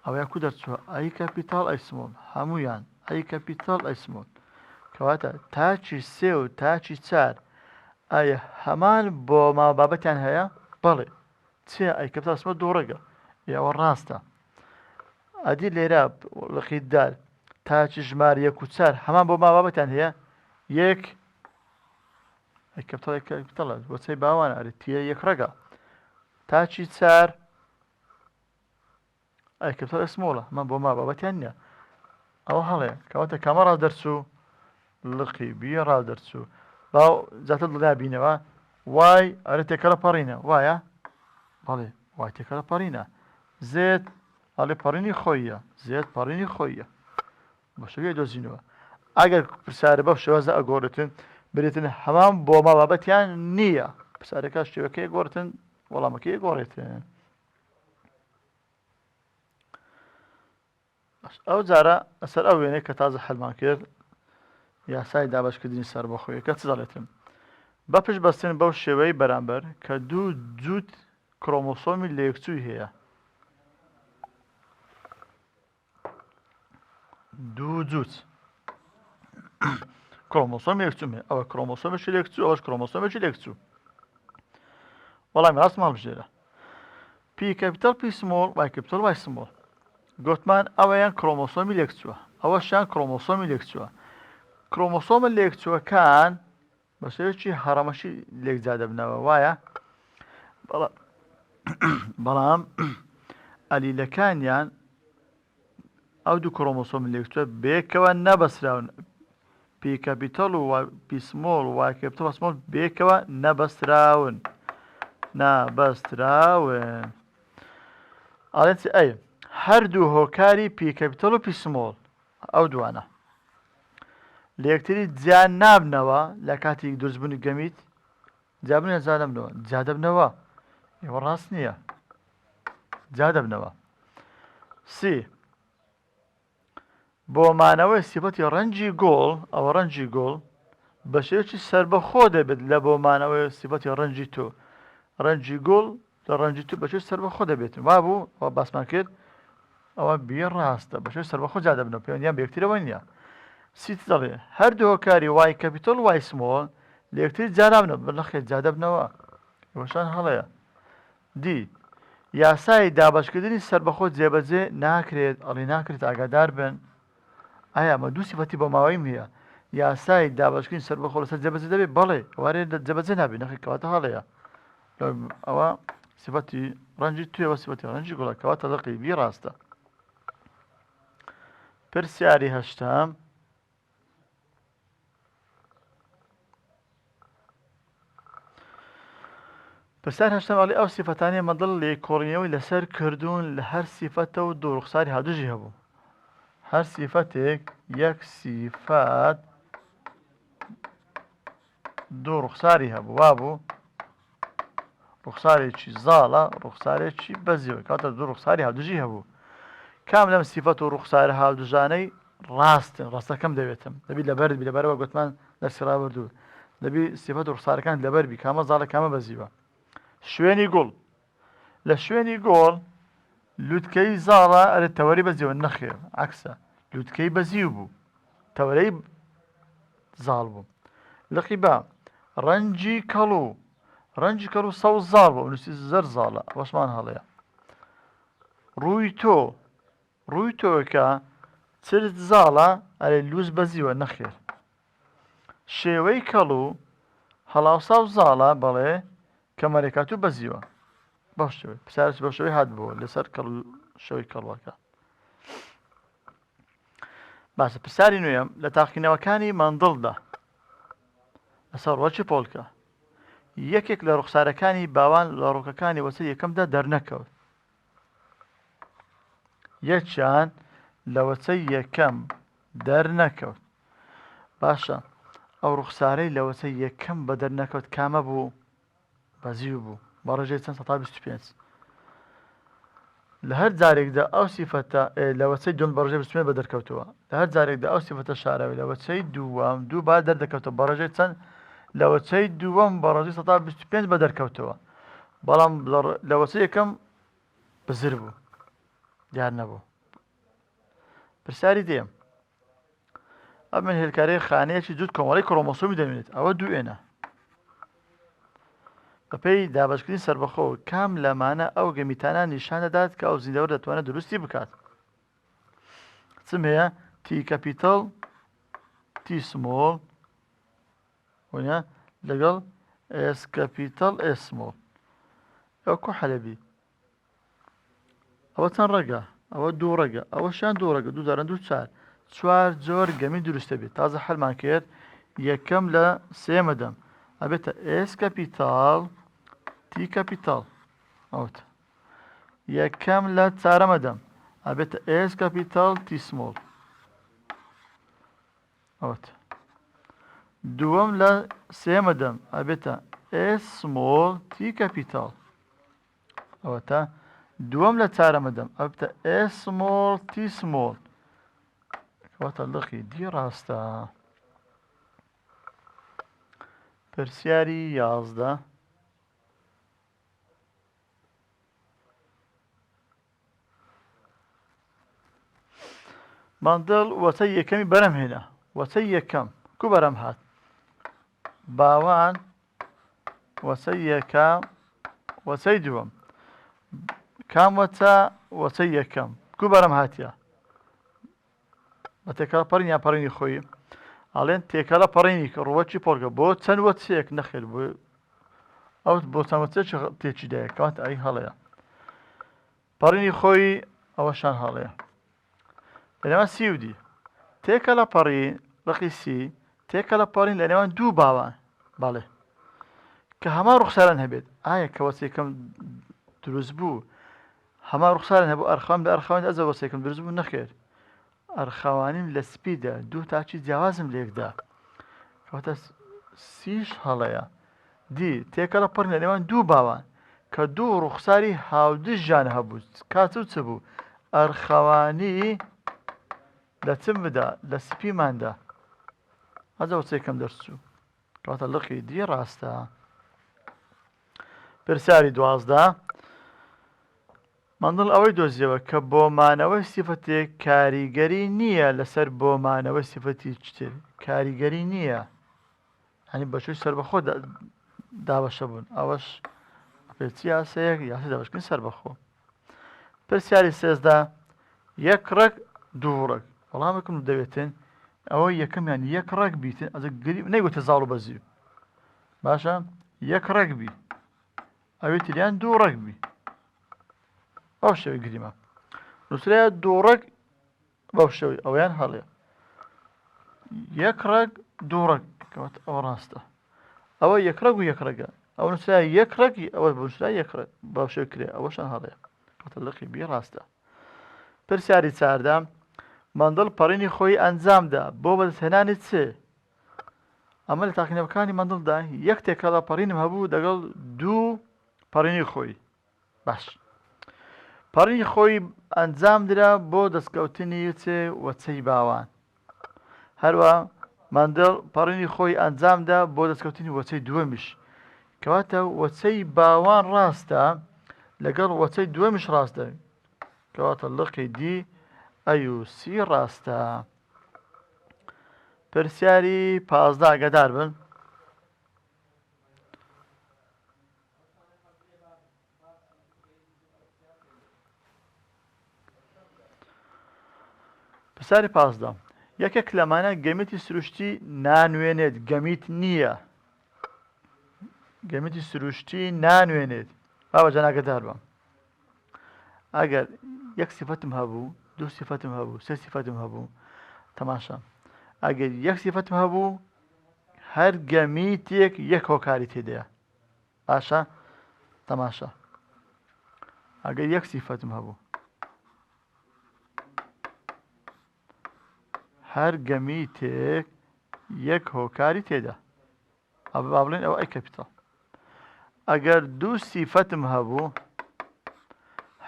ئەوەیان کو دەرچووە ئەی کەپیتاڵ ئەی سمۆڵ هەمویان ئەی کەپیتاڵ ئەی سمۆڵ کەواتە تاچی 3 و تاچی 4 ئایا هەمان بۆ ماوە بابەتیان هەیە بەڵێ چێ ئەی کەپیتاڵ سمۆڵ دووڕەگە ئەوە ڕاستە ئەدی لێرە لەقیددار تاچی ژمارە 1 و 4 هەمان بۆ ماوە بابەتیان هەیە یەک ئەی کەپیتاڵە وەچەی باوانە ئەرێ تیە یەکڕەگە تاچی 4 ئەی کەپیتاڵ سمۆڵە هەمان بۆ ماوە بابەتیان نییە ئەوە هەڵەیە کەواتە کامە ڕاو دەرچوو لقی بیە ڕاو دەرچوو باو زیاتر دڵابینەوە وای ئەرە تێکەڵە پەڕینە وایە بەڵێ وای تێکەڵە پەڕینە زێت ئەڵێ پەڕینی خۆیە زێت پەڕینی خۆیە بە شێوەیە دۆزینەوە ئەگەر پرسیارە بەو شێوازە ئەگۆڕێتن برێتن هەمان بۆ ماوە بابەتیان نییە پرسیارەکە شێوەکەی گۆڕێتن وەڵامەکەی گۆڕێتن. ئەو جارە ئەسەر ئەو وێنەی کە تازە هەلمان کرد یاسای دابەشکردنی سەربەخۆیەکە چ دەڵێتن بە پشت بەستن بەو شێوەی بەرامبەر کە دوو جووت کرۆمۆسۆمی لە یەکچووی هەیە دوو جووت کرۆمۆسۆم یەکچوو ئەوە کرۆمۆسۆمێکی لێکچوو ئەوەش کرۆمۆسۆمێکی لێکچوو وەڵامی ڕاست هەڵبژێرە پی کەپیتاڵ پی سمۆڵ وای کەپیتاڵ وای سمۆڵ گوتمان ئەوەیان کرۆمۆسۆمی لێکچووە ئەوەشیان کرۆمۆسۆمی لێکچووە کرۆمۆسۆمە لێکچووەکان بە شێوەیەکی هەڕەمەشی لێکجا دەبنەوە وایە بەڵام ئەلیلەکانیان ئەو دوو کرۆمۆسۆم لێکچووە بێکەوە نەبەسراون پی کەپیتاڵ و پی سمۆڵ و وای کەپیتاڵ سمۆڵ بێکەوە نەبەستراون ئاڵێت ئەی هەردوو هۆکاری پی کەپیتاڵ و پی سمۆڵ ئەو دوانە لە یەکتری جیا نابنەوە لە کاتی دروستبوونی گەمیت جابنە جا نەبنەوە جا دەبنەوە ئێوە ڕاست نییە جا دەبنەوە. سی بۆ مانەوەی سیفەتی ڕەنجی گۆڵ ئەوە ڕەنجی گۆڵ بەشێکی سربەخۆ دەبێت لە بۆمانەوەی سیفەتی ڕەنجی تۆ ڕەنجی گوڵ لە ڕەنجی تو بەشێ سربەخۆ دەبێت وا بوو ئەوە باسمان کرد ئەوە بێ ڕاستە بەشێ سربەخۆ جا دەبنەوە پەیوەندیان بە یەکترەوە نییە سیت دەڵێ هەردوو هۆکاری وای کەپیتۆل وای سمۆڵ لە یەکتر جا نابنەوە بەڵەخێت جا دەبنەوە ئەوەشان هەڵەیە دی یاسای دابەشکردنی سربەخۆ جێبەجێ ناکرێت ئەڵێ ناکرێت ئاگادار بن ئایا ئەمە دوو سیفەتی بۆ ماوەی نییە یاسای دابەشکردنی سربەخۆ لەسەر جێبەجێ دەبێت بەڵێ ئەوارێ جێبەجێ نابێت نەخێت کەواتە هەڵەیە ئەوە سیفەتی ڕەنجی توێەوە سیفەتی ڕەنجی گوڵە کەواتە دەقیبی ڕاستە پرسیاری هەشتم پرسیار هەشتم ئەڵێ ئەو سیفەتانەی مەدڵ لێکۆڵینەوەی لەسەر کردوون لە هەر سیفەتە و دوو ڕوخساری هاودوژی هەبوو هەر سیفەتێک یەک سیفەت دوو ڕوخساری هەبوو وا بوو ڕوخسارێکی زاڵە ڕوخسارێکی بەزیەوە کاتە دوو ڕوخساری هاودوژی هەبوو کام لەم سیفەت و ڕوخسارە هاودوژانەی ڕاستن ڕاستەکەم دەوێتم دەبی لەبەربی لەبەرەوە گوتمان دەرسی ڕابردوو دەبی سیفەت و ڕوخسارەکان لەبەربی کامە زاڵە کامە بەزیوە شوێنی گوڵ لە شوێنی گۆڵ لووتکەی زاڵە ئەرێ تەوەری بەزیەوە نەخێر عەکسە لووتکەی بەزیو بوو تەوەرەی زاڵ بوو لەقیبا ڕەنجی کەڵوو ڕەنجی کەڵوو سەوز زاڵ بوو نووسی زەر زاڵە ئەوەشمان هەڵەیە ڕووی تۆ ڕووی تۆکە چرت زاڵە ئەرێ لووس بەزیوە نەخێر شێوەی کەڵوو هەڵاوساو زاڵە بەڵێ کەمەرێکات و بەزیوە بەو شێوەی پرسیارش بەو شێوەی هات بووە لەسەر شەوەی کەڵوەکە باشە پرسیاری نوێم لە تاقینەوەکانی مەندڵدا لەسەر ڕۆکی پۆلکە یەکێک لە ڕوخسارەکانی باوان لە ڕووکەکانی وەسەر یەکەمدا دەرنەکەوت یەکیان لە وەچەی یەکەم دەرنەکەوت باشە ئەو ڕوخسارەی لە وەچەی یەکەم بە دەرنەکەوت کامە بوو بەزیو بوو بە ڕێژەی چەند 25 لە هەر جارێکدا ئەو سیفەتە لە وەچەی دوم بە ڕێژەی 25 بە دەرکەوتەوە لە هەر جارێکدا ئەو سیفەتە شاراوی لە وەچەی دووەم دوو بار دەردەکەوتەوە بە ڕێژەی چەند لە وەچەی دووەم بە ڕێژەی 25 بە دەرکەوتەوە بەڵام لە وەچەی یەکەم بزر بوو دیار نەبوو پرسیاری دێم ئەم من هێلکارەی خانەیەکی جووت کۆمەڵی کڕۆمۆسۆمی دەمێنێت ئەوە دوێنە بەپێی دابەشکردنی سربەخۆ کام لەمانە ئەو گەمیتانە نیشان دەدات کە ئەو زیندەوەر دەتوانێت دروستی بکات چم هەیە تی کەپیتەڵ تی سمۆڵ وانە لەگەڵ ئس کەپیتەڵ ئس سمۆڵ ئەو کۆ حەلەبی ئەوە چەند ڕەگە ئەوە دوو ڕەگە ئەوەشیان دوو ڕەگە دوو دارن دوو چوار جۆر گەمی دروستە بێت تازە حەلمان کرد یەکەم لە سێمەدەم ئەبێتە ئس کەپیتاڵ تی کەپیتاڵ ئەوتە یەکەم لە چارەمەدەم ئەبێتە ئس کەپیتاڵ تی سمۆڵ ئەوتە دووەم لە سێمەدەم ئەبێتە ئس سمۆڵ تی کەپیتاڵ ئەوەتە دووەم لە چارەمەدەم ئەبێتە ئس سمۆڵ تی سمۆڵ کەواتە لەقی دی ڕاستە پرسیاری 11 ماندڵ وەچەی یەکەمی بەرەم هێنا وەچەی یەکەم کو بەرەم هات باوان وەچەی یەکەم وەچەی دووەم کام وەچە وەچەی یەکەم کو بەرەم هاتیە بە تێکەڵە پەڕین یان پەڕینی خۆی ئاڵێن تێکەڵە پەڕینی کە ڕووەکی پۆلکە بۆ چەند وەچەیەک نەخێر بۆ ئەو بۆ چەند وەچەیەک تێکی دایە کەواتە ئەی هەڵەیە پەڕینی خۆی ئەوەشان هەڵەیە لەنێوان سی و دی تێکەڵە پەڕین ڕقی سی تێکەڵە پەڕین لە نێوان دوو باوان باڵێ کە هەمان ڕوخساران هەبێت ئایا کە وەچەیەکەم دروست بوو هەمان ڕوخساران هەبوو ئەرخەوان لە ئەرخەوان ئەزە وەچەیەکەم دروست بوو نەخێر ئەرخەوانیم لە سپیدا دوو تاچی جیاوازم لێکدا کەواتە سیش هەڵەیە دی تێکەڵە پەڕین لە نێوان دوو باوان کە دوو ڕوخساری هاودژیان هەبوو کاتە و چ بوو ئەرخەوانی لە چم بدا لە سپیماندا ئەزە وەچەیەکەم دەرچوو کەواتە لقی دی ڕاستە. پرسیاری 12 مندڵ ئەوەی دۆزیەوە کە بۆمانەوەی سیفەتێک کاریگەری نییە لەسەر بۆمانەوەی سیفەتی چتر کاریگەری نییە، هەنی بەشوی سەربەخۆ دابەشە بوون، ئەوەش پێچی یاسەیەک یاسی دابشکردن سەربەخۆ. پرسیاری 13 یەک ڕەگ دوو ڕەگ وەڵامێکم دەوێتن ئەوە یەکەمیان یەک ڕەگ بیتن ئەزە نەیگوتە زاڵ و بەزی باشە یەک ڕەگ بی ئەوێ تریان دوو ڕەگ بی بەو شێوەی گریمە نووسرایە دوو ڕەگ بەو شێوەی ئەویان هەڵێ یەک ڕەگ دوو ڕەگ کەواتە ئەوە ڕاستە ئەوە یەک ڕەگ و یەک ڕەگە ئەو نووسرایە یەک ڕەگی ئەوە نووسرای یەک ڕەگ بەو شێوەی کرێ ئەوەشان هەڵێ کەواتە لقی بی ڕاستە. پرسیاری 14 مندڵ پەڕینی خۆی ئەنجامدا بۆ بەدەستهێنانی چ؟ ئەمە لە تاقینەوەکانی مندڵدا یەک تێکەڵا پەڕینم هەبوو دەگەڵ دوو پەڕینی خۆی. باش پەڕینی خۆی ئەنجام درا بۆ دەستکەوتنی چێ وەچەی باوان، هەروە مندڵ پەڕینی خۆی ئەنجامدا بۆ دەستکەوتنی وەچەی دووەمیش، کەواتە وەچەی باوان ڕاستە لەگەڵ وەچەی دووەمیش ڕاستە، کەواتە لقی دی ئەی و سی ڕاستە. پرسیاری 15 ئاگادار بن. پرسیاری 15 یەکێک لەمانە گەمێتی سروشتی نانوێنێت گەمیت نییە. گەمێتی سروشتی نانوێنێت بابەجان ئاگادار بە ئەگەر یەک سیفەتم هەبوو دوو سیفەتم هەبوو سێ سیفەتم هەبوو تەماشا ئەگەر یەک سیفەتم هەبوو هەر گەمیتێک یەک هۆکاری تێدایە باشە تەماشا ئەگەر یەک سیفەتم هەبوو هەر گەمیتێک یەک هۆکاری تێدا با بڵێن ئەوە ئەی کەپیتاڵ. ئەگەر دوو سیفەتم هەبوو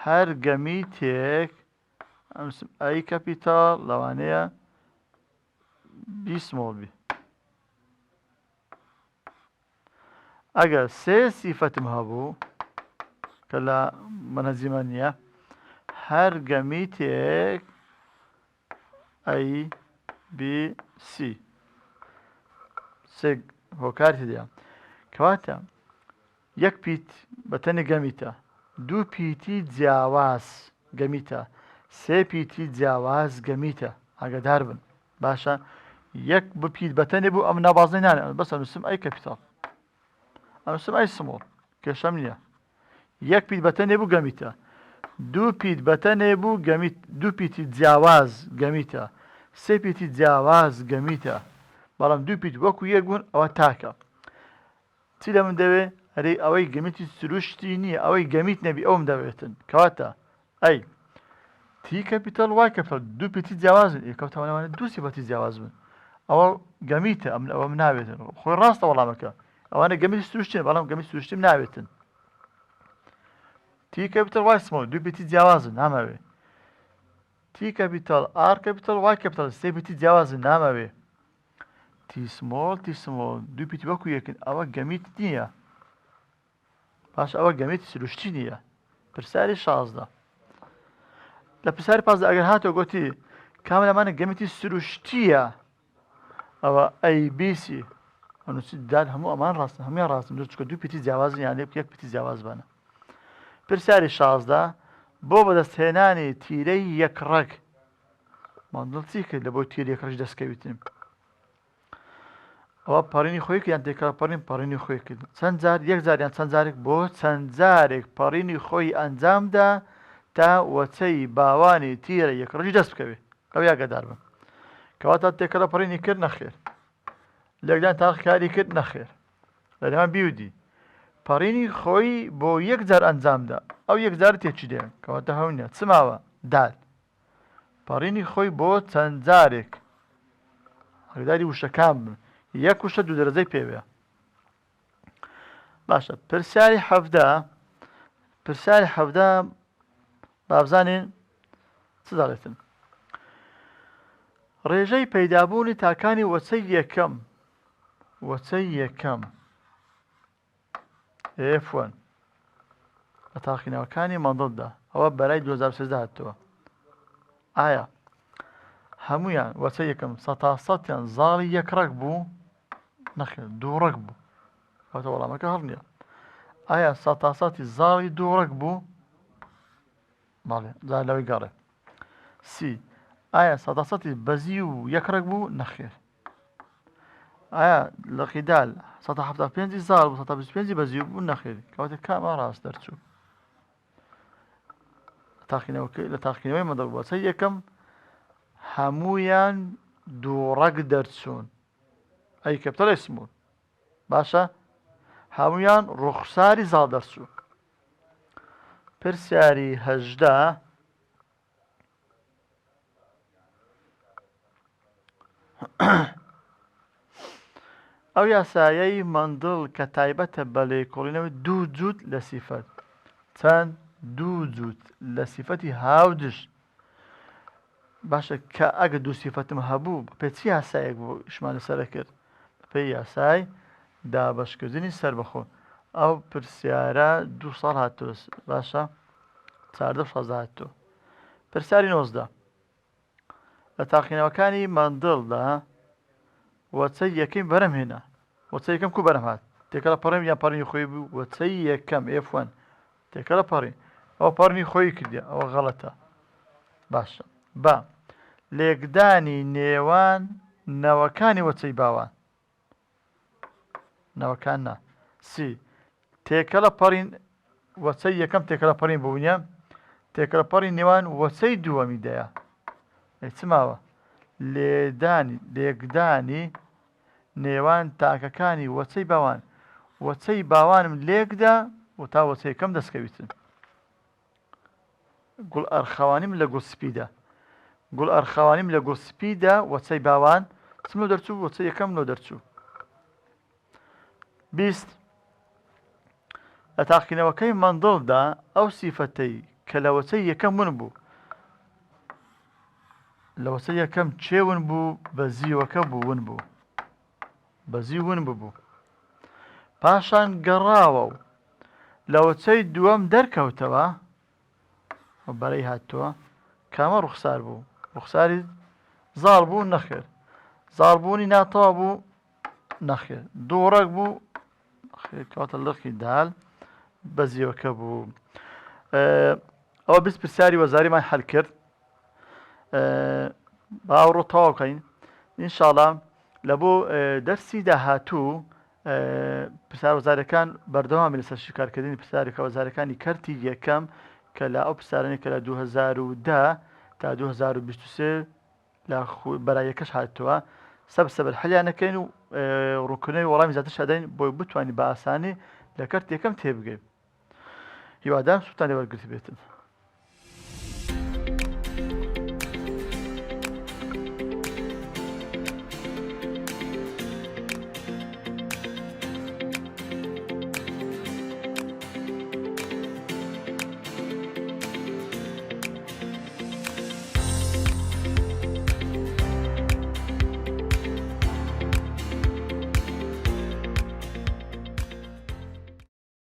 هەر گەمیتێک ئەی کەپیتاڵ لەوانەیە بی سمۆڵ بی. ئەگەر سێ سیفەتم هەبوو کە لە منەزیمە نییە هەر گەمیتێک ئەی بی سی سێ هۆکاری تێدایە، کەواتە یەک پیت بەتەنێ گەمیتە، دوو پیتی جیاواز گەمیتە، سێ پیتی جیاواز گەمیتە. ئاگادار بن باشە یەک بپیت بەتەنێ بوو ئەم نابازنەی نانێ بەس ئەنووسم ئەی کەپیتاڵ ئەنووسم ئەی سمۆڵ کێشەم نییە. یەک پیت بەتەنێ بوو گەمیتە، دوو پیت بەتەنێ بوو گەمیت دوو پیتی جیاواز گەمیتە، سێ پیتی جیاواز گەمیتە، بەڵام دوو پیت وەکو یەک بوون ئەوە تاکە. چی لە من دەوێ هەرێ ئەوەی گەمیتی سروشتی نییە ئەوەی گەمیت نەبی ئەوم دەوێتن، کەواتە ئەی تی کەپیتاڵ وای کەپیتاڵ دوو پیتی جیاوازن کەوتەوانەوانە دوو سیفەتی جیاواز بن ئەوە گەمیتە ئەوەم ناوێتن. خۆی ڕاستە وەڵامەکە ئەوانە گەمیتی سروشتین بەڵام گەمیتی سروشتیم ناوێتن. تی کەپیتاڵ وای سمۆڵ دوو پیتی جیاوازن نامەوێ، تی کەپیتاڵ ئار کەپیتاڵ وای کەپیتاڵ سێ پیتی جیاوازن نامەوێ، تی سمۆڵ دوو پیتی وەکو یەکن ئەوە گەمیت نییە باش ئەوە گەمیتی سروشتی نییە. پرسیاری 16 لە پرسیاری 15 ئەگەر هاتەوە گوتی کام لەمانە گەمیتی سروشتیە ئەوە ئەی بی سی ئەنووسی داد هەموو ئەمان ڕاستن هەمویان ڕاستن چکە دوو پیتی جیاوازن یان یەک پیتی جیاواز بانە. پرسیاری 16 بۆ بەدەستهێنانی تیرەی یەک ڕەگ مندڵ چی کرد لە بۆ تیرە یەک ڕەگ دەستکەویتن؟ ئەوە پەڕینی خۆی کردیان تێکا پەڕینی خۆی کرد چەند جار یەک جاریان چەند جارێک بۆ چەند جارێک پەڕینی خۆی ئەنجامدا تا وەچەی باوانی تیرە یەک ڕەگی دەست بکەوێت ئەو یاگەدار بن. کەواتە تێکەڵە پەڕینی کرد نەخێر لەگەدان تاقیکاری کرد نەخێر لە نێوان بیودی پەڕینی خۆی بۆ یەک جار ئەنجامدا ئەو یەک جار تێکی دێن کەواتە هەونیە چماوە داد پەڕینی خۆی بۆ چەند جارێک ئاگداری وشەکان بن یەک وشە دوو دەرەجەی پێوێ. باشە پرسیاری حەڤدە بابزانین چ دەڵێتن؟ ڕێژەی پەیدابوونی تاکانی وەچەی یەکەم وەچەی یەکەم F1 لە تاقینەوەکانی مەندڵدا ئەوە بەلای 2013 هاتووە. ئایا هەمویان وەچەی یەکەم 100% زاڵی یەک ڕەگ بوو؟ نەخێر، دوو ڕەگ بوو. کاتە وەڵامەکە هەڵ نییە. ئایا 100% زاڵی دوو ڕەگ بوو؟ بەڵێ، جا لەوەی گەڕێ. سی ئایا 100% بەزی و یەک ڕەگ بوو؟ نەخێر. ئایا لە قیدال 175 زاڵ بوو 125 بەزی بوو؟ نەخێر. کەواتە کامە ڕاست دەرچوو. لە تاقینەوەی مەندڵ وەچەی یەکەم هەمویان دوو ڕەگ دەرچوون. ئەی کەپتەرە سمول. باشە؟ هەمویان ڕوخساری زاڵ دەرچوو. پرسیاری 18 ئەو یاسایەی مەندڵ کە تایبەتە بە لێکۆڵینەوەی دوو جووت لە سیفەت چەند دوو جووت لە سیفەتی هاودش. باشە کە ئەگە دوو سیفەتم هەبوو پێچی یاسایەک بوو شمان لەسەرە کرد پێی یاسای دابەشکردنی سەربەخۆ. ئەو پرسیارە 2 ساڵ هاتووە. باشە 14 هاتووە. پرسیاری 19 لە تاقینەوەکانی مەندڵدا وەچەی یەکەم بەرەم هێنا. وەچەی یەکەم کو بەرەم هات؟ تێکە لە پەڕێم یان پەڕنی خۆی بوو؟ وەچەی یەکەم F1 تێکە لە پەڕی ئەوە پەڕنی خۆی کردی. ئەوە غەڵەتە. باشە. با لێکدانی نێوان نەوەکانی وەچەی باوان. نەوەکان نا. سی تێکە لە پەڕین وەچەی یەکەم تێکە لە پەڕین بوونیە تێکە لە پەڕی نێوان وەچەی دووەمی دەیە. چ ماوە؟ لێکدانی نێوان تاکەکانی وەچەی باوان. وەچەی باوانم لێکدا و تا وەچەی یەکەم دەستکەویتن. گوڵ ئەرخەوانیم لە گوڵسپیدە. گوڵ ئەرخەوانیم لە گوڵسپیدە وەچەی باوان چمە دەرچوو؟ وەچەی یەکەم لۆ دەرچوو. 20 لە تاقینەوەکەی مەندڵدا ئەو سیفەتەی کە لە وەچەی یەکەم ون بوو لە وەچەی یەکەم چێ ون بوو؟ بەزیوەکە بوو ون بوو. بەزی ون ببوو. پاشان گەڕاوە و لە وەچەی دووەم دەرکەوتەوە بەرەی هاتووە کامە ڕوخسار بوو؟ ڕوخساری زاڵ بوو؟ نەخێر. زاڵبوونی ناتەوا بوو؟ نەخێر. دوو ڕەگ بوو؟ کەواتە لەرخی دال بەزیوەکە بوو. ئەوە 20 پرسیاری وەزاریمان حەل کرد. باوەڕۆ تەواو بکەین ئینشاڵڵا لە بۆ دەرسی داهاتوو پرسیار وەزاریەکان بەردەوامی لەسەر شیکارکردنی پرسیارێکە وەزاریەکانی کەرتی یەکەم کە لە ئەو پرسیارانەی کە لە 2010 تا 2023 لە بەرایەکەش هاتووە سەبسەبەر حەلیانەکەین و ڕوونکردنەوەی وەڵامی زیاتر شادەین بۆی بتوانین بە ئاسانی لە کەرت یەکەم تێبگەین. هیوادارم سوتان لێوەرگرت بێتن.